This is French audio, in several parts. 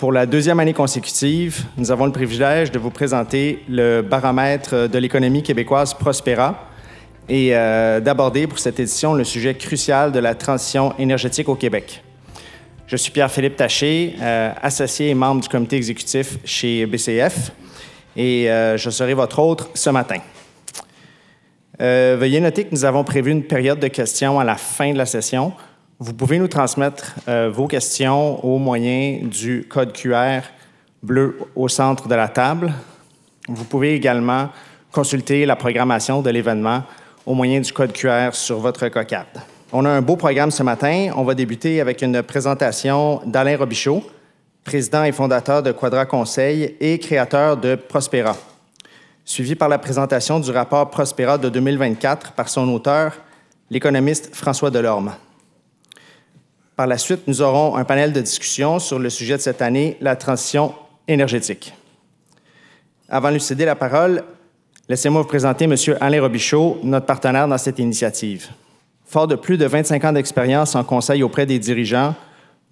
Pour la deuxième année consécutive, nous avons le privilège de vous présenter le baromètre de l'économie québécoise Prospera et d'aborder pour cette édition le sujet crucial de la transition énergétique au Québec. Je suis Pierre-Philippe Taché, associé et membre du comité exécutif chez BCF et je serai votre hôte ce matin. Veuillez noter que nous avons prévu une période de questions à la fin de la session. Vous pouvez nous transmettre vos questions au moyen du code QR bleu au centre de la table. Vous pouvez également consulter la programmation de l'événement au moyen du code QR sur votre cocarde. On a un beau programme ce matin. On va débuter avec une présentation d'Alain Robichaud, président et fondateur de Quadra Conseil et créateur de Prospera, suivi par la présentation du rapport Prospera de 2024 par son auteur, l'économiste François Delorme. Par la suite, nous aurons un panel de discussion sur le sujet de cette année, la transition énergétique. Avant de lui céder la parole, laissez-moi vous présenter M. Alain Robichaud, notre partenaire dans cette initiative. Fort de plus de 25 ans d'expérience en conseil auprès des dirigeants,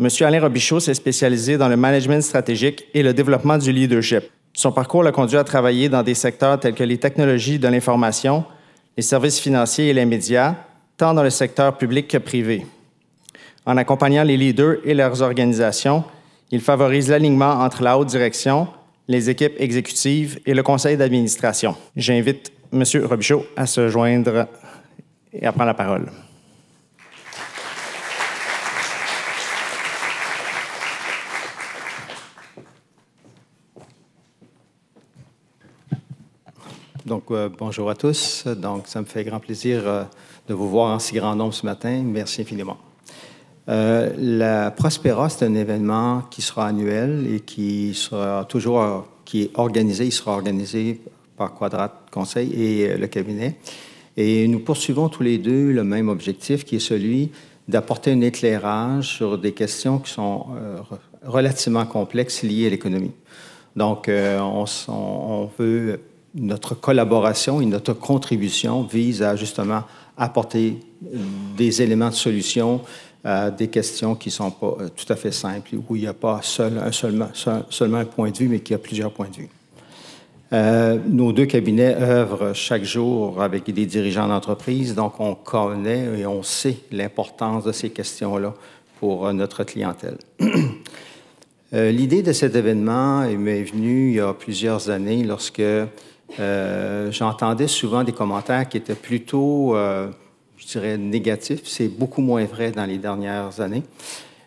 M. Alain Robichaud s'est spécialisé dans le management stratégique et le développement du leadership. Son parcours l'a conduit à travailler dans des secteurs tels que les technologies de l'information, les services financiers et les médias, tant dans le secteur public que privé. En accompagnant les leaders et leurs organisations, il favorise l'alignement entre la haute direction, les équipes exécutives et le conseil d'administration. J'invite M. Robichaud à se joindre et à prendre la parole. Donc, bonjour à tous. Donc, ça me fait grand plaisir de vous voir en si grand nombre ce matin. Merci infiniment. La Prospera, c'est un événement qui sera annuel et qui est organisé. Il sera organisé par Quadra Conseil et le cabinet. Et nous poursuivons tous les deux le même objectif, qui est celui d'apporter un éclairage sur des questions qui sont relativement complexes liées à l'économie. Donc, on veut, notre collaboration et notre contribution vise à justement apporter des éléments de solution à des questions qui ne sont pas tout à fait simples, où il n'y a pas seulement un point de vue, mais qu'il y a plusieurs points de vue. Nos deux cabinets œuvrent chaque jour avec des dirigeants d'entreprise, donc on connaît et on sait l'importance de ces questions-là pour notre clientèle. L'idée de cet événement m'est venue il y a plusieurs années lorsque j'entendais souvent des commentaires qui étaient plutôt, je dirais, négatifs. C'est beaucoup moins vrai dans les dernières années.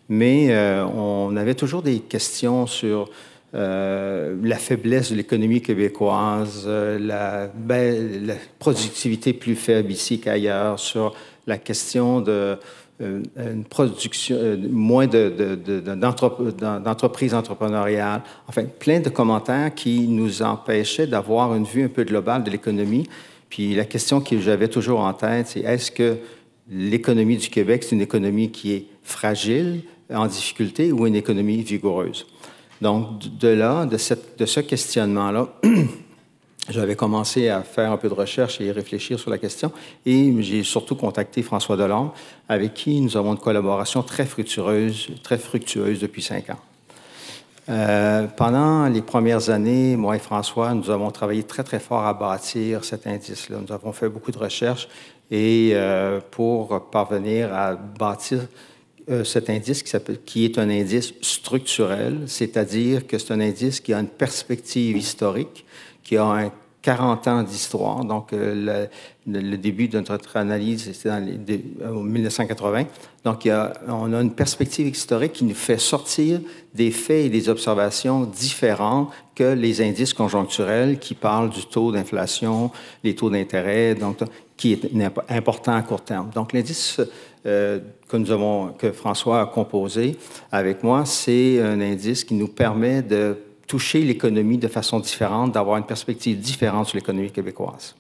Mais on avait toujours des questions sur la faiblesse de l'économie québécoise, la productivité plus faible ici qu'ailleurs, sur la question de une production, moins d'entreprises entrepreneuriales, enfin, plein de commentaires qui nous empêchaient d'avoir une vue un peu globale de l'économie. Puis la question que j'avais toujours en tête, c'est est-ce que l'économie du Québec, c'est une économie qui est fragile, en difficulté, ou une économie vigoureuse? Donc, de ce questionnement-là, j'avais commencé à faire un peu de recherche et réfléchir sur la question, et j'ai surtout contacté François Delorme, avec qui nous avons une collaboration très fructueuse depuis 5 ans. Pendant les premières années, moi et François, nous avons travaillé très, très fort à bâtir cet indice-là. Nous avons fait beaucoup de recherches et pour parvenir à bâtir cet indice qui est un indice structurel, c'est-à-dire que c'est un indice qui a une perspective historique, qui a 40 ans d'histoire. Donc, le début de notre analyse, c'était en 1980. Donc, on a une perspective historique qui nous fait sortir des faits et des observations différentes que les indices conjoncturels qui parlent du taux d'inflation, les taux d'intérêt, donc qui est important à court terme. Donc, l'indice que François a composé avec moi, c'est un indice qui nous permet de toucher l'économie de façon différente, d'avoir une perspective différente sur l'économie québécoise.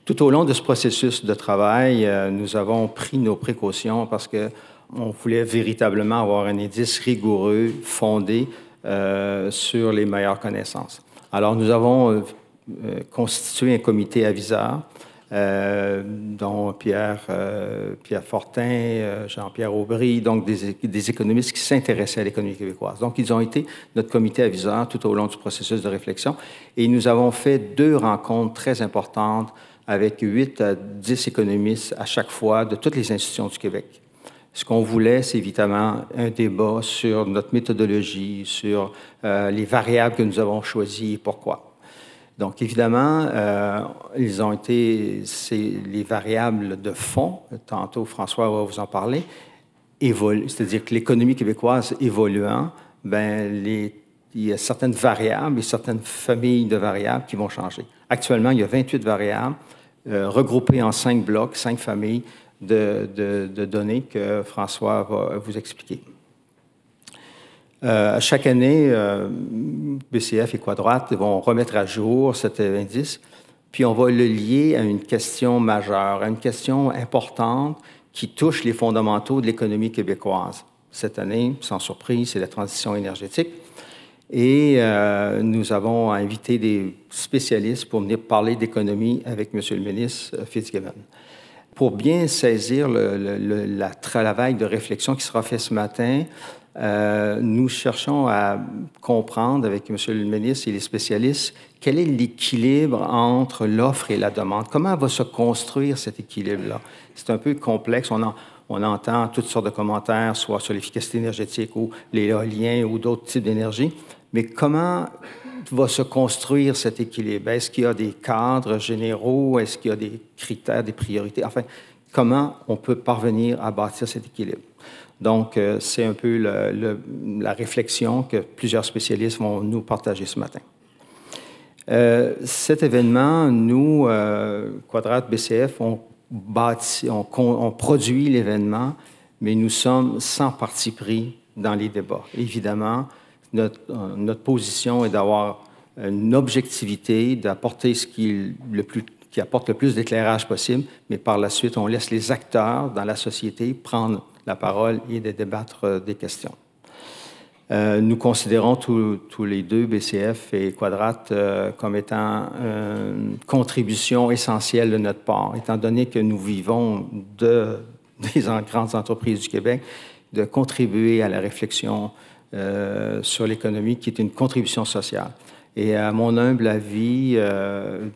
Tout au long de ce processus de travail, nous avons pris nos précautions parce qu'on voulait véritablement avoir un indice rigoureux, fondé sur les meilleures connaissances. Alors, nous avons constitué un comité aviseur dont Pierre Fortin, Jean-Pierre Aubry, donc des économistes qui s'intéressaient à l'économie québécoise. Donc, ils ont été notre comité aviseur tout au long du processus de réflexion. Et nous avons fait 2 rencontres très importantes avec 8 à 10 économistes à chaque fois de toutes les institutions du Québec. Ce qu'on voulait, c'est évidemment un débat sur notre méthodologie, sur les variables que nous avons choisies et pourquoi. Donc, évidemment, ils ont été les variables de fond. Tantôt, François va vous en parler. C'est-à-dire que l'économie québécoise évoluant, il y a certaines variables et certaines familles de variables qui vont changer. Actuellement, il y a 28 variables regroupées en 5 blocs, 5 familles de données que François va vous expliquer. Chaque année, BCF et Quadrat vont remettre à jour cet indice, puis on va le lier à une question majeure, à une question importante qui touche les fondamentaux de l'économie québécoise. Cette année, sans surprise, c'est la transition énergétique. Et nous avons invité des spécialistes pour venir parler d'économie avec M. le ministre Fitzgibbon. Pour bien saisir le travail de réflexion qui sera fait ce matin, nous cherchons à comprendre avec M. le ministre et les spécialistes quel est l'équilibre entre l'offre et la demande. Comment va se construire cet équilibre-là? C'est un peu complexe. On entend toutes sortes de commentaires, soit sur l'efficacité énergétique ou l'éolien ou d'autres types d'énergie. Mais comment va se construire cet équilibre? Est-ce qu'il y a des cadres généraux? Est-ce qu'il y a des critères, des priorités? Enfin, comment on peut parvenir à bâtir cet équilibre? Donc, c'est un peu la réflexion que plusieurs spécialistes vont nous partager ce matin. Cet événement, nous, Quadrat BCF, on produit l'événement, mais nous sommes sans parti pris dans les débats. Évidemment, notre position est d'avoir une objectivité, d'apporter ce qui apporte le plus d'éclairage possible, mais par la suite, on laisse les acteurs dans la société prendre la parole et de débattre des questions. Nous considérons tous les deux, BCF et Quadrat, comme étant une contribution essentielle de notre part, étant donné que nous vivons des grandes entreprises du Québec, de contribuer à la réflexion sur l'économie, qui est une contribution sociale. Et à mon humble avis,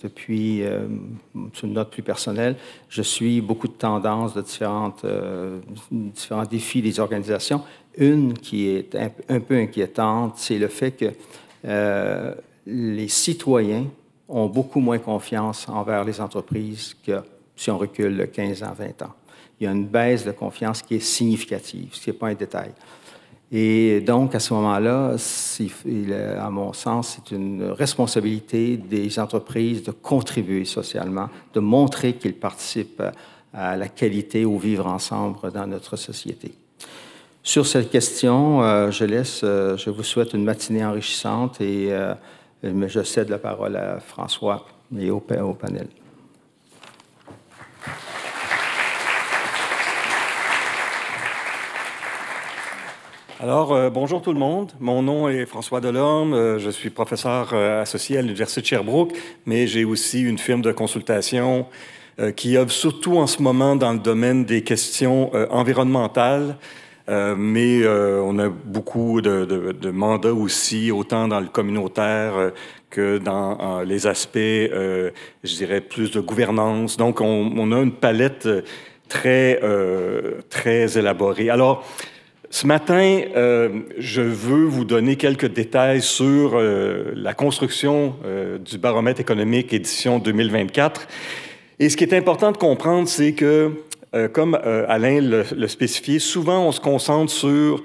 depuis une note plus personnelle, je suis beaucoup de tendances de différents défis des organisations. Une qui est un peu inquiétante, c'est le fait que les citoyens ont beaucoup moins confiance envers les entreprises que si on recule de 15 ans, 20 ans. Il y a une baisse de confiance qui est significative, ce qui n'est pas un détail. Et donc, à ce moment-là, à mon sens, c'est une responsabilité des entreprises de contribuer socialement, de montrer qu'ils participent à la qualité au vivre ensemble dans notre société. Sur cette question, je vous souhaite une matinée enrichissante et je cède la parole à François et au panel. Alors, bonjour tout le monde. Mon nom est François Delorme. Je suis professeur associé à l'Université de Sherbrooke, mais j'ai aussi une firme de consultation qui œuvre surtout en ce moment dans le domaine des questions environnementales. Mais on a beaucoup de mandats aussi, autant dans le communautaire que dans les aspects, je dirais, plus de gouvernance. Donc, on a une palette très élaborée. Alors, ce matin, je veux vous donner quelques détails sur la construction du baromètre économique édition 2024. Et ce qui est important de comprendre, c'est que, comme Alain le spécifiait, souvent on se concentre sur,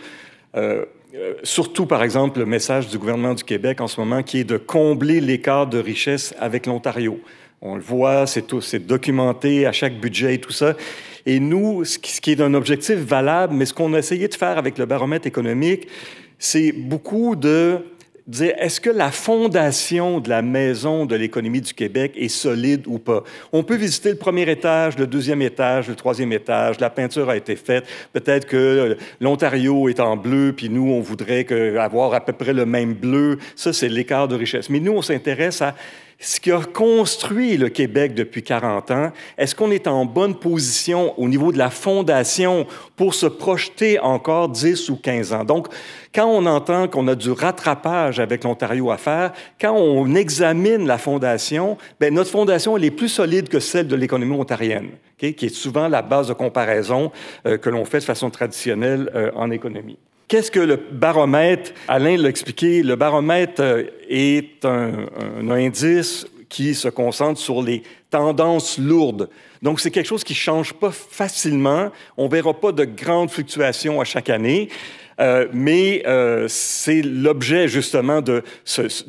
surtout par exemple, le message du gouvernement du Québec en ce moment, qui est de combler l'écart de richesse avec l'Ontario. On le voit, c'est documenté à chaque budget et tout ça. Et nous, ce qui est un objectif valable, mais ce qu'on a essayé de faire avec le baromètre économique, c'est beaucoup de dire, est-ce que la fondation de la maison de l'économie du Québec est solide ou pas? On peut visiter le premier étage, le deuxième étage, le troisième étage, la peinture a été faite, peut-être que l'Ontario est en bleu, puis nous, on voudrait avoir à peu près le même bleu. Ça, c'est l'écart de richesse. Mais nous, on s'intéresse à ce qui a construit le Québec depuis 40 ans, est-ce qu'on est en bonne position au niveau de la fondation pour se projeter encore 10 ou 15 ans? Donc, quand on entend qu'on a du rattrapage avec l'Ontario à faire, quand on examine la fondation, bien, notre fondation elle est plus solide que celle de l'économie ontarienne, okay, qui est souvent la base de comparaison que l'on fait de façon traditionnelle en économie. Qu'est-ce que le baromètre? Alain l'a expliqué, le baromètre est un indice qui se concentre sur les tendances lourdes. Donc, c'est quelque chose qui ne change pas facilement. On ne verra pas de grandes fluctuations à chaque année. Mais c'est l'objet justement de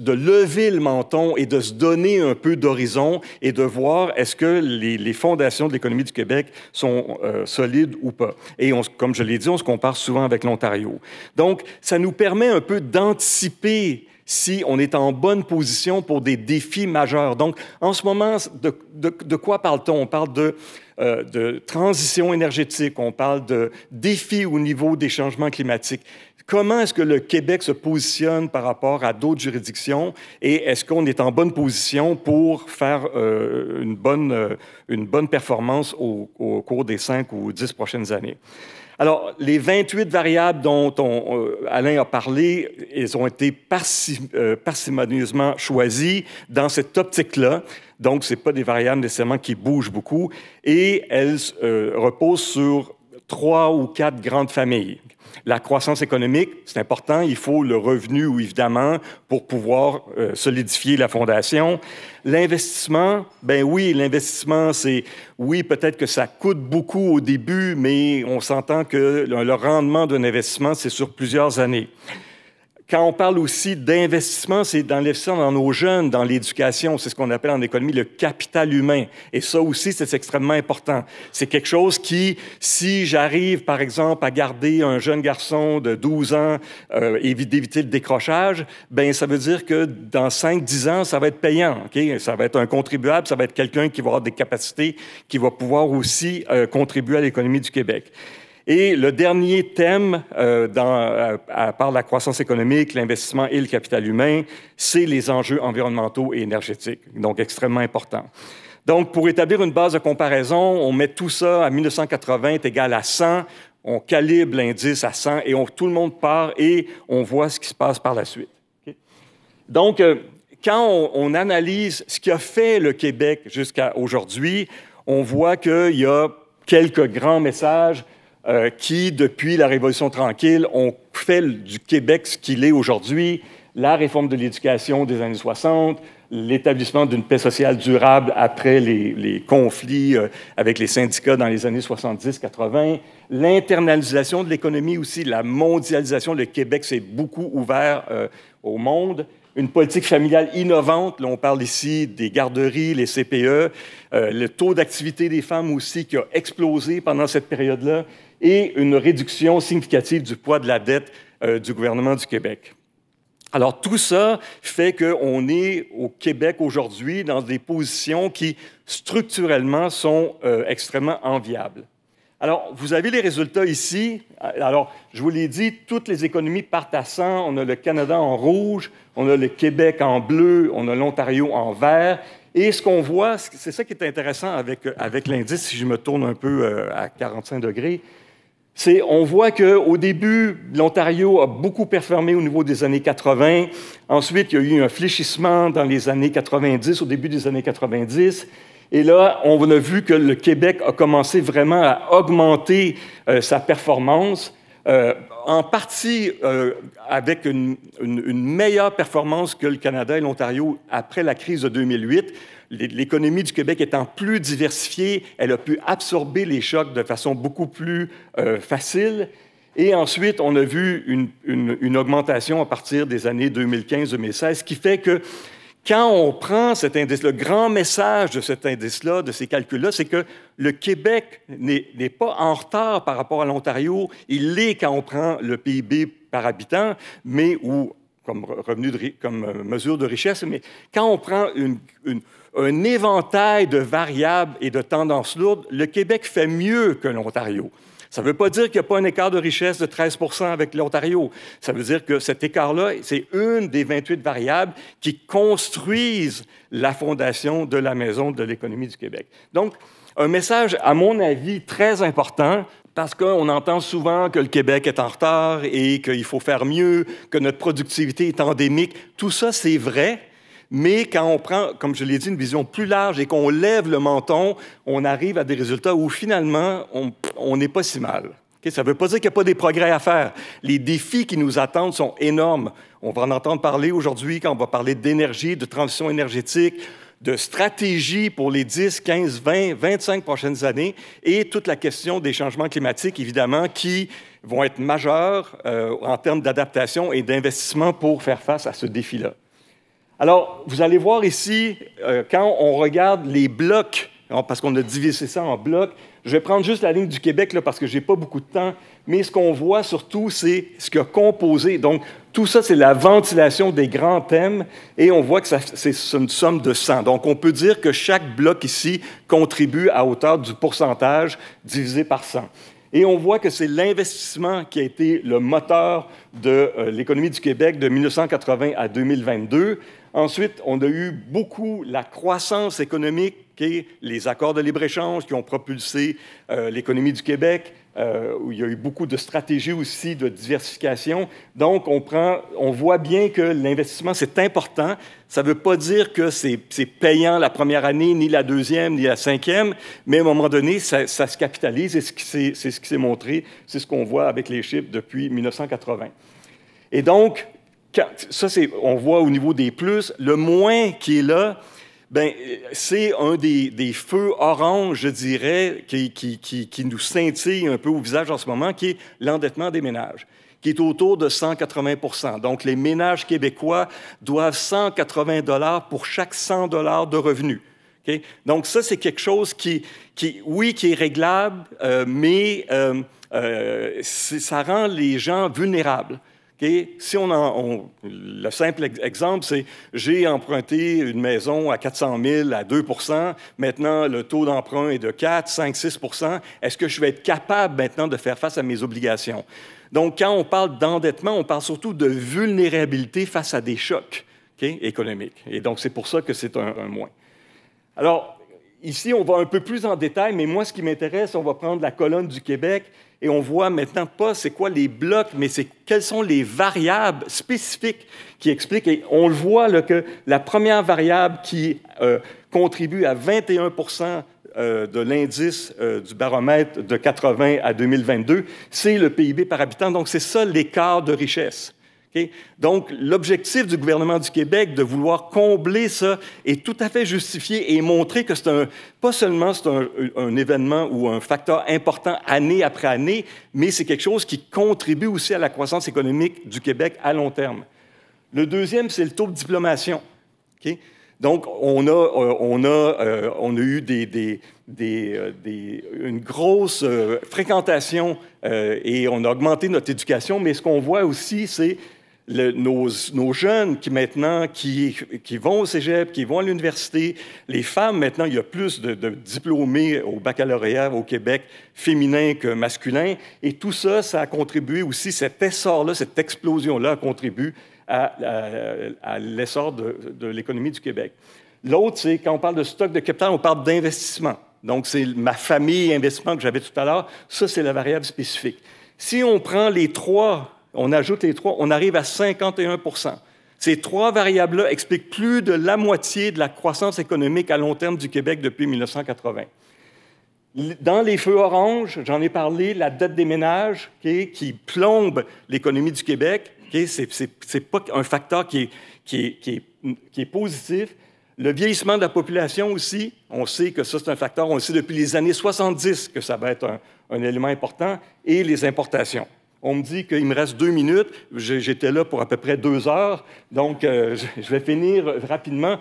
lever le menton et de se donner un peu d'horizon et de voir est-ce que les fondations de l'économie du Québec sont solides ou pas. Et comme je l'ai dit, on se compare souvent avec l'Ontario. Donc, ça nous permet un peu d'anticiper si on est en bonne position pour des défis majeurs. Donc, en ce moment, de quoi parle-t-on? On parle de transition énergétique, on parle de défis au niveau des changements climatiques. Comment est-ce que le Québec se positionne par rapport à d'autres juridictions et est-ce qu'on est en bonne position pour faire une bonne performance au cours des 5 ou 10 prochaines années? Alors, les 28 variables dont Alain a parlé, elles ont été parcimonieusement choisies dans cette optique-là. Donc, ce n'est pas des variables nécessairement qui bougent beaucoup et elles reposent sur 3 ou 4 grandes familles. La croissance économique, c'est important, il faut le revenu, évidemment, pour pouvoir solidifier la fondation. L'investissement, ben oui, l'investissement, oui, peut-être que ça coûte beaucoup au début, mais on s'entend que le rendement d'un investissement, c'est sur plusieurs années. Quand on parle aussi d'investissement, c'est d'investir dans nos jeunes, dans l'éducation. C'est ce qu'on appelle en économie le capital humain. Et ça aussi, c'est extrêmement important. C'est quelque chose qui, si j'arrive, par exemple, à garder un jeune garçon de 12 ans et d'éviter le décrochage, bien, ça veut dire que dans 5-10 ans, ça va être payant. Okay? Ça va être un contribuable, ça va être quelqu'un qui va avoir des capacités, qui va pouvoir aussi contribuer à l'économie du Québec. Et le dernier thème, à part la croissance économique, l'investissement et le capital humain, c'est les enjeux environnementaux et énergétiques, donc extrêmement importants. Donc, pour établir une base de comparaison, on met tout ça à 1980 est égal à 100, on calibre l'indice à 100 et tout le monde part et on voit ce qui se passe par la suite. Okay? Donc, quand on analyse ce qui a fait le Québec jusqu'à aujourd'hui, on voit qu'il y a quelques grands messages qui, depuis la Révolution tranquille, ont fait du Québec ce qu'il est aujourd'hui, la réforme de l'éducation des années 60, l'établissement d'une paix sociale durable après les conflits avec les syndicats dans les années 70-80, l'internalisation de l'économie aussi, la mondialisation. Le Québec s'est beaucoup ouvert au monde. Une politique familiale innovante, là on parle ici des garderies, les CPE, le taux d'activité des femmes aussi qui a explosé pendant cette période-là, et une réduction significative du poids de la dette du gouvernement du Québec. Alors tout ça fait qu'on est au Québec aujourd'hui dans des positions qui structurellement sont extrêmement enviables. Alors, vous avez les résultats ici. Alors, je vous l'ai dit, toutes les économies partent à 100. On a le Canada en rouge, on a le Québec en bleu, on a l'Ontario en vert. Et ce qu'on voit, c'est ça qui est intéressant avec l'indice, si je me tourne un peu à 45 degrés, on voit qu'au début, l'Ontario a beaucoup performé au niveau des années 80. Ensuite, il y a eu un fléchissement dans les années 90, au début des années 90. Et là, on a vu que le Québec a commencé vraiment à augmenter sa performance, en partie avec une meilleure performance que le Canada et l'Ontario après la crise de 2008. L'économie du Québec étant plus diversifiée, elle a pu absorber les chocs de façon beaucoup plus facile. Et ensuite, on a vu une augmentation à partir des années 2015-2016, ce qui fait que quand on prend cet indice, le grand message de cet indice-là, de ces calculs-là, c'est que le Québec n'est pas en retard par rapport à l'Ontario. Il l'est quand on prend le PIB par habitant, comme mesure de richesse, mais quand on prend un éventail de variables et de tendances lourdes, le Québec fait mieux que l'Ontario. Ça ne veut pas dire qu'il n'y a pas un écart de richesse de 13 % avec l'Ontario. Ça veut dire que cet écart-là, c'est une des 28 variables qui construisent la fondation de la maison de l'économie du Québec. Donc, un message, à mon avis, très important, parce qu'on entend souvent que le Québec est en retard et qu'il faut faire mieux, que notre productivité est endémique. Tout ça, c'est vrai. Mais quand on prend, comme je l'ai dit, une vision plus large et qu'on lève le menton, on arrive à des résultats où finalement, on n'est pas si mal. Okay? Ça ne veut pas dire qu'il n'y a pas des progrès à faire. Les défis qui nous attendent sont énormes. On va en entendre parler aujourd'hui quand on va parler d'énergie, de transition énergétique, de stratégie pour les 10, 15, 20, 25 prochaines années et toute la question des changements climatiques, évidemment, qui vont être majeurs en termes d'adaptation et d'investissement pour faire face à ce défi-là. Alors, vous allez voir ici, quand on regarde les blocs, parce qu'on a divisé ça en blocs, je vais prendre juste la ligne du Québec, là, parce que je n'ai pas beaucoup de temps, mais ce qu'on voit surtout, c'est ce qui a composé. Donc, tout ça, c'est la ventilation des grands thèmes, et on voit que c'est une somme de 100. Donc, on peut dire que chaque bloc ici contribue à hauteur du pourcentage divisé par 100. Et on voit que c'est l'investissement qui a été le moteur de l'économie du Québec de 1980 à 2022. Ensuite, on a eu beaucoup la croissance économique et les accords de libre-échange qui ont propulsé l'économie du Québec, où il y a eu beaucoup de stratégies aussi de diversification. Donc, on voit bien que l'investissement, c'est important. Ça ne veut pas dire que c'est payant la première année, ni la deuxième, ni la cinquième, mais à un moment donné, ça se capitalise et c'est ce qui s'est montré, c'est ce qu'on voit avec les chiffres depuis 1980. Et donc, ça, on voit au niveau des plus. Le moins qui est là, c'est un des feux orange, je dirais, qui nous scintille un peu au visage en ce moment, qui est l'endettement des ménages, qui est autour de 180 %. Donc, les ménages québécois doivent 180 $ pour chaque 100 $ de revenus. Okay? Donc, ça, c'est quelque chose qui est réglable, mais ça rend les gens vulnérables. Okay? Si le simple exemple, c'est j'ai emprunté une maison à 400 000 à 2 %. Maintenant, le taux d'emprunt est de 4, 5, 6 %. Est-ce que je vais être capable maintenant de faire face à mes obligations? Donc, quand on parle d'endettement, on parle surtout de vulnérabilité face à des chocs économiques. Et donc, c'est pour ça que c'est un moins. Alors, ici, on va un peu plus en détail, mais moi, ce qui m'intéresse, on va prendre la colonne du Québec et on voit maintenant pas c'est quoi les blocs, mais c'est quelles sont les variables spécifiques qui expliquent. Et on le voit là, que la première variable qui contribue à 21 % de l'indice du baromètre de 80 à 2022, c'est le PIB par habitant. Donc, c'est ça l'écart de richesse. Okay? Donc, l'objectif du gouvernement du Québec de vouloir combler ça est tout à fait justifié et montrer que pas seulement c'est un événement ou un facteur important année après année, mais c'est quelque chose qui contribue aussi à la croissance économique du Québec à long terme. Le deuxième, c'est le taux de diplomation. Okay? Donc, on a eu une grosse fréquentation et on a augmenté notre éducation, mais ce qu'on voit aussi, c'est nos jeunes qui vont au cégep, qui vont à l'université, les femmes, maintenant, il y a plus de diplômés au baccalauréat au Québec, féminins que masculins, et tout ça, ça a contribué aussi, cet essor-là, cette explosion-là a contribué à l'essor de l'économie du Québec. L'autre, c'est quand on parle de stock de capital, on parle d'investissement. Donc, c'est ma famille investissement que j'avais tout à l'heure. Ça, c'est la variable spécifique. Si on prend les trois, on ajoute les trois, on arrive à 51 %. Ces trois variables-là expliquent plus de la moitié de la croissance économique à long terme du Québec depuis 1980. Dans les feux oranges, j'en ai parlé, la dette des ménages qui plombe l'économie du Québec. C'est pas un facteur qui est positif. Le vieillissement de la population aussi, on sait que ça, c'est un facteur. On sait depuis les années 70 que ça va être un élément important. Et les importations. On me dit qu'il me reste 2 minutes. J'étais là pour à peu près 2 heures. Donc, je vais finir rapidement.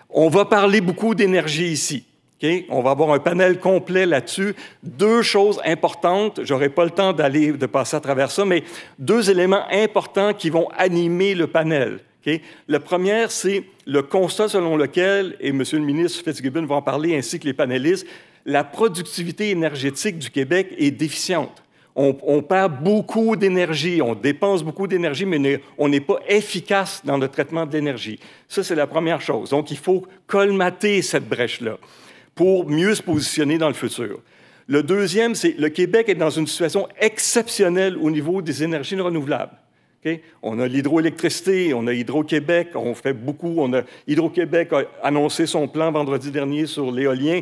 On va parler beaucoup d'énergie ici. Okay? On va avoir un panel complet là-dessus. 2 choses importantes. Je n'aurai pas le temps de passer à travers ça, mais 2 éléments importants qui vont animer le panel. Okay? La première, c'est le constat selon lequel, et M. le ministre Fitzgibbon va en parler, ainsi que les panélistes, la productivité énergétique du Québec est déficiente. On perd beaucoup d'énergie, on dépense beaucoup d'énergie, mais on n'est pas efficace dans le traitement de l'énergie. Ça, c'est la première chose. Donc, il faut colmater cette brèche-là pour mieux se positionner dans le futur. Le deuxième, c'est le Québec est dans une situation exceptionnelle au niveau des énergies renouvelables. Okay? On a l'hydroélectricité, on a Hydro-Québec, on fait beaucoup. Hydro-Québec a annoncé son plan vendredi dernier sur l'éolien.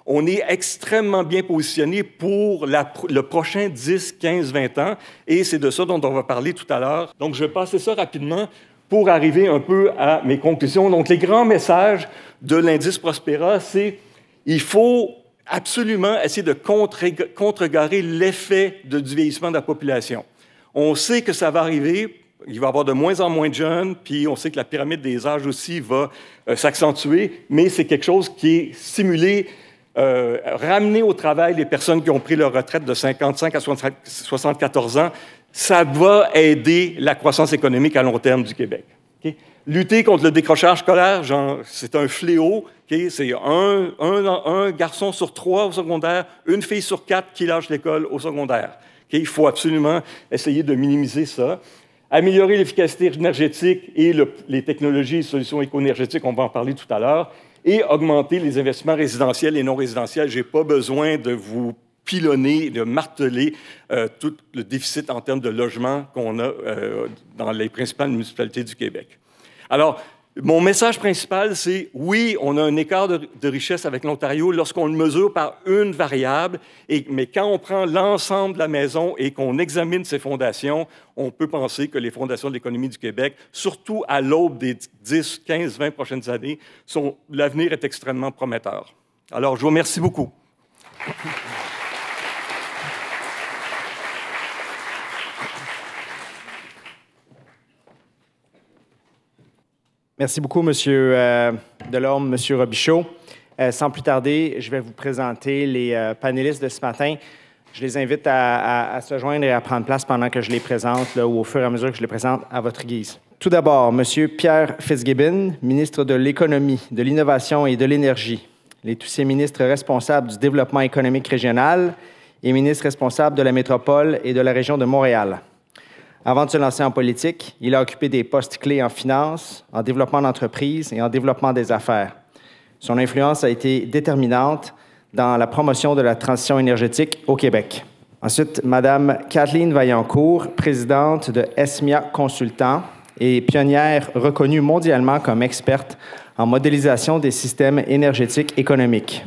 On est extrêmement bien positionné pour le prochain 10, 15, 20 ans, et c'est de ça dont on va parler tout à l'heure. Donc, je vais passer ça rapidement pour arriver un peu à mes conclusions. Donc, les grands messages de l'indice Prospera, c'est il faut absolument essayer de contrecarrer l'effet du vieillissement de la population. On sait que ça va arriver, il va y avoir de moins en moins de jeunes, puis on sait que la pyramide des âges aussi va s'accentuer, mais c'est quelque chose qui est stimulé, ramener au travail les personnes qui ont pris leur retraite de 55 à 74 ans, ça va aider la croissance économique à long terme du Québec. Okay? Lutter contre le décrochage scolaire, c'est un fléau. Okay? C'est un garçon sur 3 au secondaire, une fille sur 4 qui lâche l'école au secondaire. Okay? Il faut absolument essayer de minimiser ça. Améliorer l'efficacité énergétique et les technologies et solutions éco-énergétiques, on va en parler tout à l'heure, et augmenter les investissements résidentiels et non résidentiels. Je n'ai pas besoin de vous pilonner, de marteler tout le déficit en termes de logement qu'on a dans les principales municipalités du Québec. Alors, mon message principal, c'est oui, on a un écart de richesse avec l'Ontario lorsqu'on le mesure par une variable, mais quand on prend l'ensemble de la maison et qu'on examine ses fondations, on peut penser que les fondations de l'économie du Québec, surtout à l'aube des 10, 15, 20 prochaines années, l'avenir est extrêmement prometteur. Alors, je vous remercie beaucoup. Merci beaucoup, M. Delorme, M. Robichaud. Sans plus tarder, je vais vous présenter les panélistes de ce matin. Je les invite à se joindre et à prendre place pendant que je les présente, là, ou au fur et à mesure que je les présente à votre guise. Tout d'abord, M. Pierre Fitzgibbon, ministre de l'Économie, de l'Innovation et de l'Énergie. Il est aussi ministre responsable du Développement économique régional et ministre responsable de la métropole et de la région de Montréal. Avant de se lancer en politique, il a occupé des postes clés en finance, en développement d'entreprise et en développement des affaires. Son influence a été déterminante dans la promotion de la transition énergétique au Québec. Ensuite, Mme Kathleen Vaillancourt, présidente de Esmia Consultants et pionnière reconnue mondialement comme experte en modélisation des systèmes énergétiques économiques.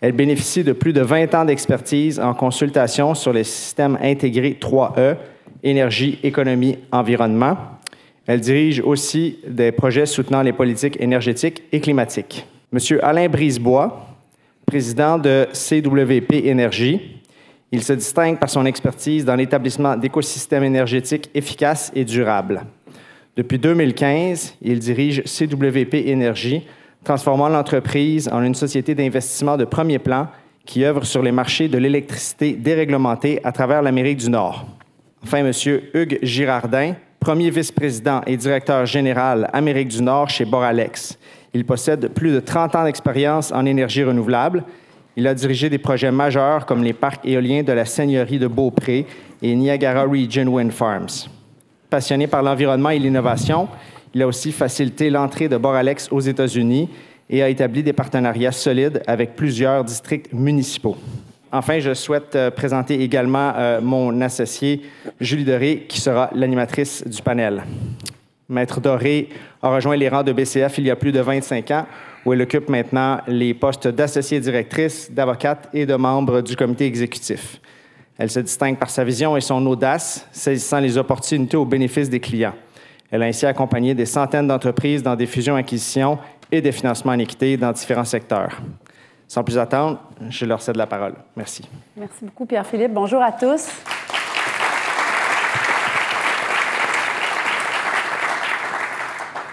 Elle bénéficie de plus de 20 ans d'expertise en consultation sur les systèmes intégrés 3E, énergie, économie, environnement. Elle dirige aussi des projets soutenant les politiques énergétiques et climatiques. Monsieur Alain Brisebois, président de CWP Énergie. Il se distingue par son expertise dans l'établissement d'écosystèmes énergétiques efficaces et durables. Depuis 2015, il dirige CWP Énergie, transformant l'entreprise en une société d'investissement de premier plan qui œuvre sur les marchés de l'électricité déréglementée à travers l'Amérique du Nord. Enfin, M. Hugues Girardin, premier vice-président et directeur général Amérique du Nord chez Boralex. Il possède plus de 30 ans d'expérience en énergie renouvelable. Il a dirigé des projets majeurs comme les parcs éoliens de la Seigneurie de Beaupré et Niagara Region Wind Farms. Passionné par l'environnement et l'innovation, il a aussi facilité l'entrée de Boralex aux États-Unis et a établi des partenariats solides avec plusieurs districts municipaux. Enfin, je souhaite présenter également mon associée, Julie Doré, qui sera l'animatrice du panel. Maître Doré a rejoint les rangs de BCF il y a plus de 25 ans, où elle occupe maintenant les postes d'associée directrice, d'avocate et de membre du comité exécutif. Elle se distingue par sa vision et son audace, saisissant les opportunités au bénéfice des clients. Elle a ainsi accompagné des centaines d'entreprises dans des fusions-acquisitions et des financements en équité dans différents secteurs. Sans plus attendre, je leur cède la parole. Merci. Merci beaucoup, Pierre-Philippe. Bonjour à tous.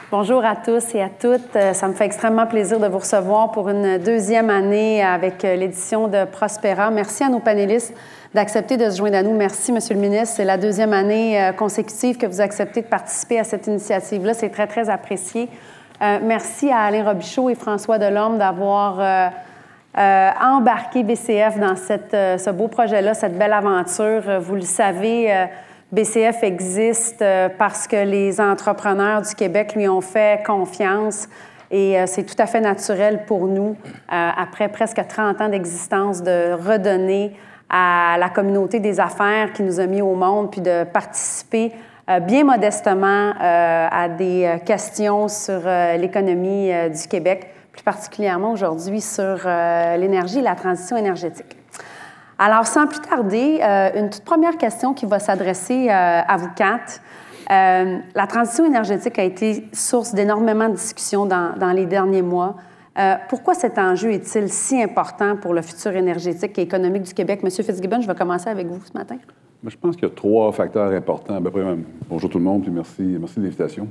Bonjour à tous et à toutes. Ça me fait extrêmement plaisir de vous recevoir pour une deuxième année avec l'édition de Prospera. Merci à nos panélistes d'accepter de se joindre à nous. Merci, Monsieur le ministre. C'est la deuxième année consécutive que vous acceptez de participer à cette initiative-là. C'est très, très apprécié. Merci à Alain Robichaud et François Delorme d'avoir embarquer BCF dans ce beau projet-là, cette belle aventure. Vous le savez, BCF existe parce que les entrepreneurs du Québec lui ont fait confiance et c'est tout à fait naturel pour nous, après presque 30 ans d'existence, de redonner à la communauté des affaires qui nous a mis au monde, puis de participer bien modestement à des questions sur l'économie du Québec, plus particulièrement aujourd'hui sur l'énergie et la transition énergétique. Alors, sans plus tarder, une toute première question qui va s'adresser à vous quatre. La transition énergétique a été source d'énormément de discussions dans les derniers mois. Pourquoi cet enjeu est-il si important pour le futur énergétique et économique du Québec? Monsieur Fitzgibbon, je vais commencer avec vous ce matin. Je pense qu'il y a 3 facteurs importants. Bonjour tout le monde, puis merci de l'invitation.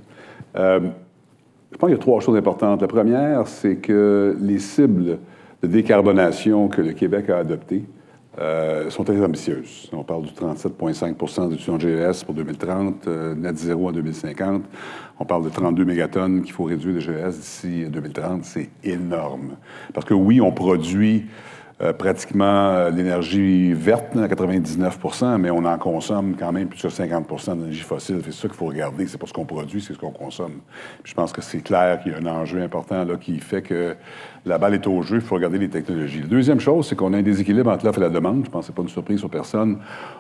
Je pense qu'il y a 3 choses importantes. La première, c'est que les cibles de décarbonation que le Québec a adoptées sont très ambitieuses. On parle du 37,5 d'émissions de GES pour 2030, net zéro en 2050. On parle de 32 mégatonnes qu'il faut réduire de GES d'ici 2030. C'est énorme. Parce que oui, on produit pratiquement l'énergie verte, à 99 %, mais on en consomme quand même plus de 50 % d'énergie fossile. C'est ça qu'il faut regarder. C'est pas ce qu'on produit, c'est ce qu'on consomme. Puis je pense que c'est clair qu'il y a un enjeu important là, qui fait que la balle est au jeu. Il faut regarder les technologies. La deuxième chose, c'est qu'on a un déséquilibre entre l'offre et la demande. Je pense que ce n'est pas une surprise pour personne.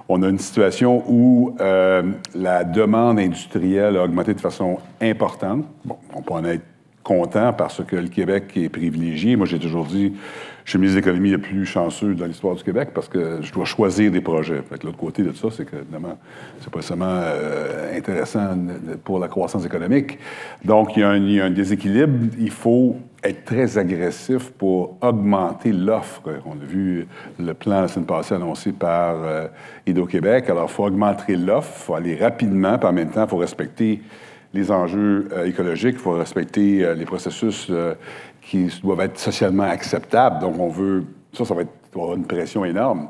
On a une situation où la demande industrielle a augmenté de façon importante. Bon, on peut en être content parce que le Québec est privilégié. Moi, j'ai toujours dit, je suis ministre de l'Économie le plus chanceux dans l'histoire du Québec parce que je dois choisir des projets. Fait que l'autre côté de ça, c'est que, évidemment, c'est pas seulement intéressant pour la croissance économique. Donc, il y a un déséquilibre. Il faut être très agressif pour augmenter l'offre. On a vu le plan la semaine passée annoncé par Hydro-Québec. Alors, il faut augmenter l'offre, il faut aller rapidement, puis en même temps, il faut respecter les enjeux écologiques, il faut respecter les processus qui doivent être socialement acceptables. Donc, on veut... Ça va avoir une pression énorme.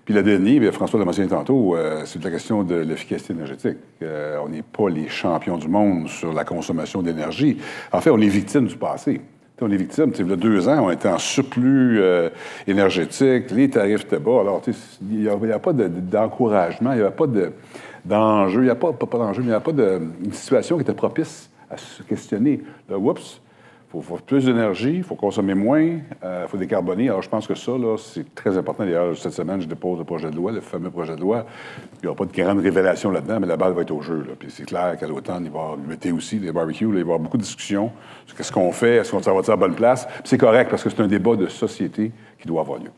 Puis le dernier, bien, François l'a mentionné tantôt, c'est la question de l'efficacité énergétique. On n'est pas les champions du monde sur la consommation d'énergie. En fait, on est victime du passé. On est victime. Il y a 2 ans, on était en surplus énergétique, les tarifs étaient bas. Alors, il n'y a pas d'encouragement, il n'y a pas d'enjeu, il n'y a pas d'enjeu, mais il n'y a pas une situation qui était propice à se questionner. Là, oups, il faut plus d'énergie, il faut consommer moins, il faut décarboner. Alors, je pense que ça, là, c'est très important. D'ailleurs, cette semaine, je dépose le projet de loi, le fameux projet de loi. Il n'y aura pas de grande révélation là-dedans, mais la balle va être au jeu. Là. Puis c'est clair qu'à l'automne, il va y avoir l'été aussi, les barbecues, là, il va y avoir beaucoup de discussions sur qu'est-ce qu'on fait, est-ce qu'on va à la bonne place. Puis c'est correct, parce que c'est un débat de société qui doit avoir lieu.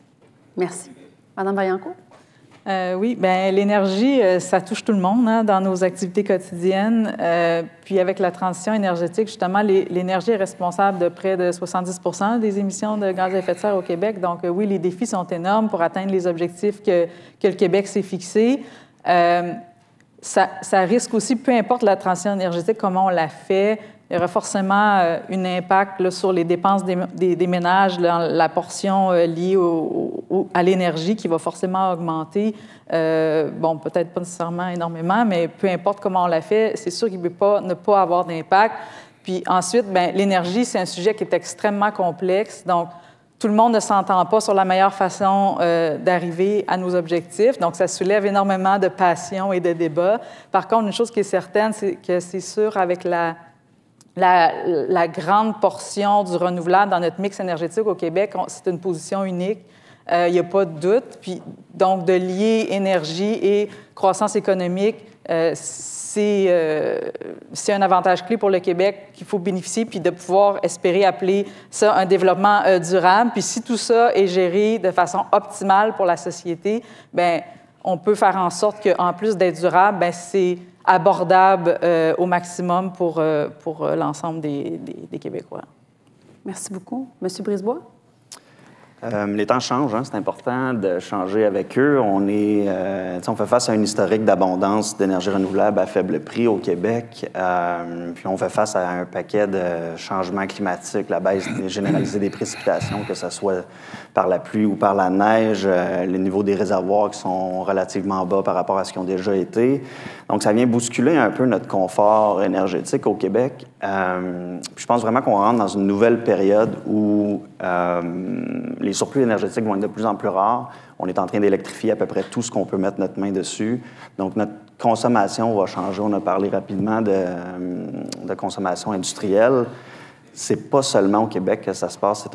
Merci. Madame Vaillancourt? Oui, bien, l'énergie, ça touche tout le monde hein, dans nos activités quotidiennes. Puis avec la transition énergétique, justement, l'énergie est responsable de près de 70 % des émissions de gaz à effet de serre au Québec. Donc oui, les défis sont énormes pour atteindre les objectifs que le Québec s'est fixés. Ça risque aussi, peu importe la transition énergétique, comment on la fait, il y aura forcément un impact là, sur les dépenses des ménages, là, la portion liée à l'énergie qui va forcément augmenter. Bon, peut-être pas nécessairement énormément, mais peu importe comment on la fait, c'est sûr qu'il ne peut pas ne pas avoir d'impact. Puis ensuite, bien, l'énergie, c'est un sujet qui est extrêmement complexe. Donc, tout le monde ne s'entend pas sur la meilleure façon d'arriver à nos objectifs. Donc, ça soulève énormément de passion et de débats. Par contre, une chose qui est certaine, c'est que c'est sûr, avec la grande portion du renouvelable dans notre mix énergétique au Québec, c'est une position unique. Il n'y a pas de doute. Puis, donc, de lier énergie et croissance économique, c'est un avantage clé pour le Québec qu'il faut bénéficier, puis de pouvoir espérer appeler ça un développement durable. Puis si tout ça est géré de façon optimale pour la société, bien, on peut faire en sorte qu'en plus d'être durable, bien, c'est abordable au maximum pour l'ensemble des Québécois. Merci beaucoup. Monsieur Brisebois? Les temps changent, hein, c'est important de changer avec eux. On fait face à un historique d'abondance d'énergie renouvelable à faible prix au Québec. Puis on fait face à un paquet de changements climatiques, la baisse généralisée des précipitations, que ce soit par la pluie ou par la neige, les niveaux des réservoirs qui sont relativement bas par rapport à ce qu'ils ont déjà été. Donc, ça vient bousculer un peu notre confort énergétique au Québec. Puis je pense vraiment qu'on rentre dans une nouvelle période où les surplus énergétiques vont être de plus en plus rares. On est en train d'électrifier à peu près tout ce qu'on peut mettre notre main dessus. Donc, notre consommation va changer. On a parlé rapidement de consommation industrielle. C'est pas seulement au Québec que ça se passe,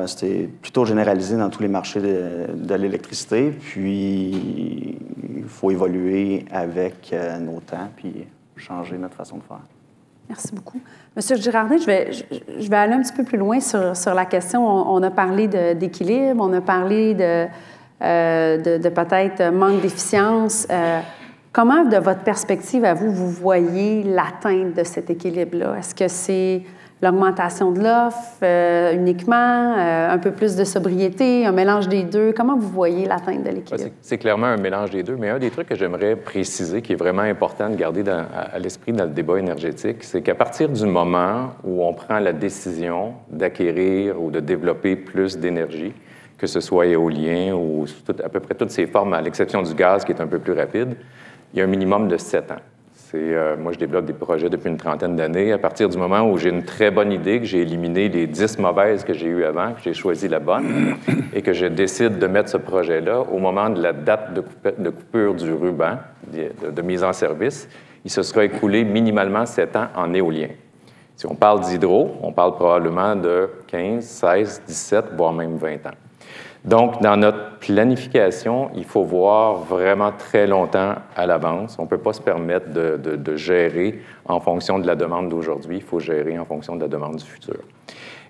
c'est plutôt généralisé dans tous les marchés de l'électricité. Puis, il faut évoluer avec nos temps puis changer notre façon de faire. Merci beaucoup. Monsieur Girardin, je vais aller un petit peu plus loin sur la question. On a parlé d'équilibre, on a parlé de peut-être manque d'efficience. Comment, de votre perspective à vous, vous voyez l'atteinte de cet équilibre-là? Est-ce que c'est l'augmentation de l'offre uniquement, un peu plus de sobriété, un mélange des deux? Comment vous voyez l'atteinte de l'équilibre? C'est clairement un mélange des deux, mais un des trucs que j'aimerais préciser, qui est vraiment important de garder à l'esprit dans le débat énergétique, c'est qu'à partir du moment où on prend la décision d'acquérir ou de développer plus d'énergie, que ce soit éolien ou à peu près toutes ces formes, à l'exception du gaz qui est un peu plus rapide, il y a un minimum de 7 ans. Moi, je développe des projets depuis une trentaine d'années. À partir du moment où j'ai une très bonne idée, que j'ai éliminé les 10 mauvaises que j'ai eues avant, que j'ai choisi la bonne, et que je décide de mettre ce projet-là, au moment de la date de coupure du ruban, de mise en service, il se sera écoulé minimalement 7 ans en éolien. Si on parle d'hydro, on parle probablement de 15, 16, 17, voire même 20 ans. Donc, dans notre planification, il faut voir vraiment très longtemps à l'avance. On ne peut pas se permettre de gérer en fonction de la demande d'aujourd'hui. Il faut gérer en fonction de la demande du futur.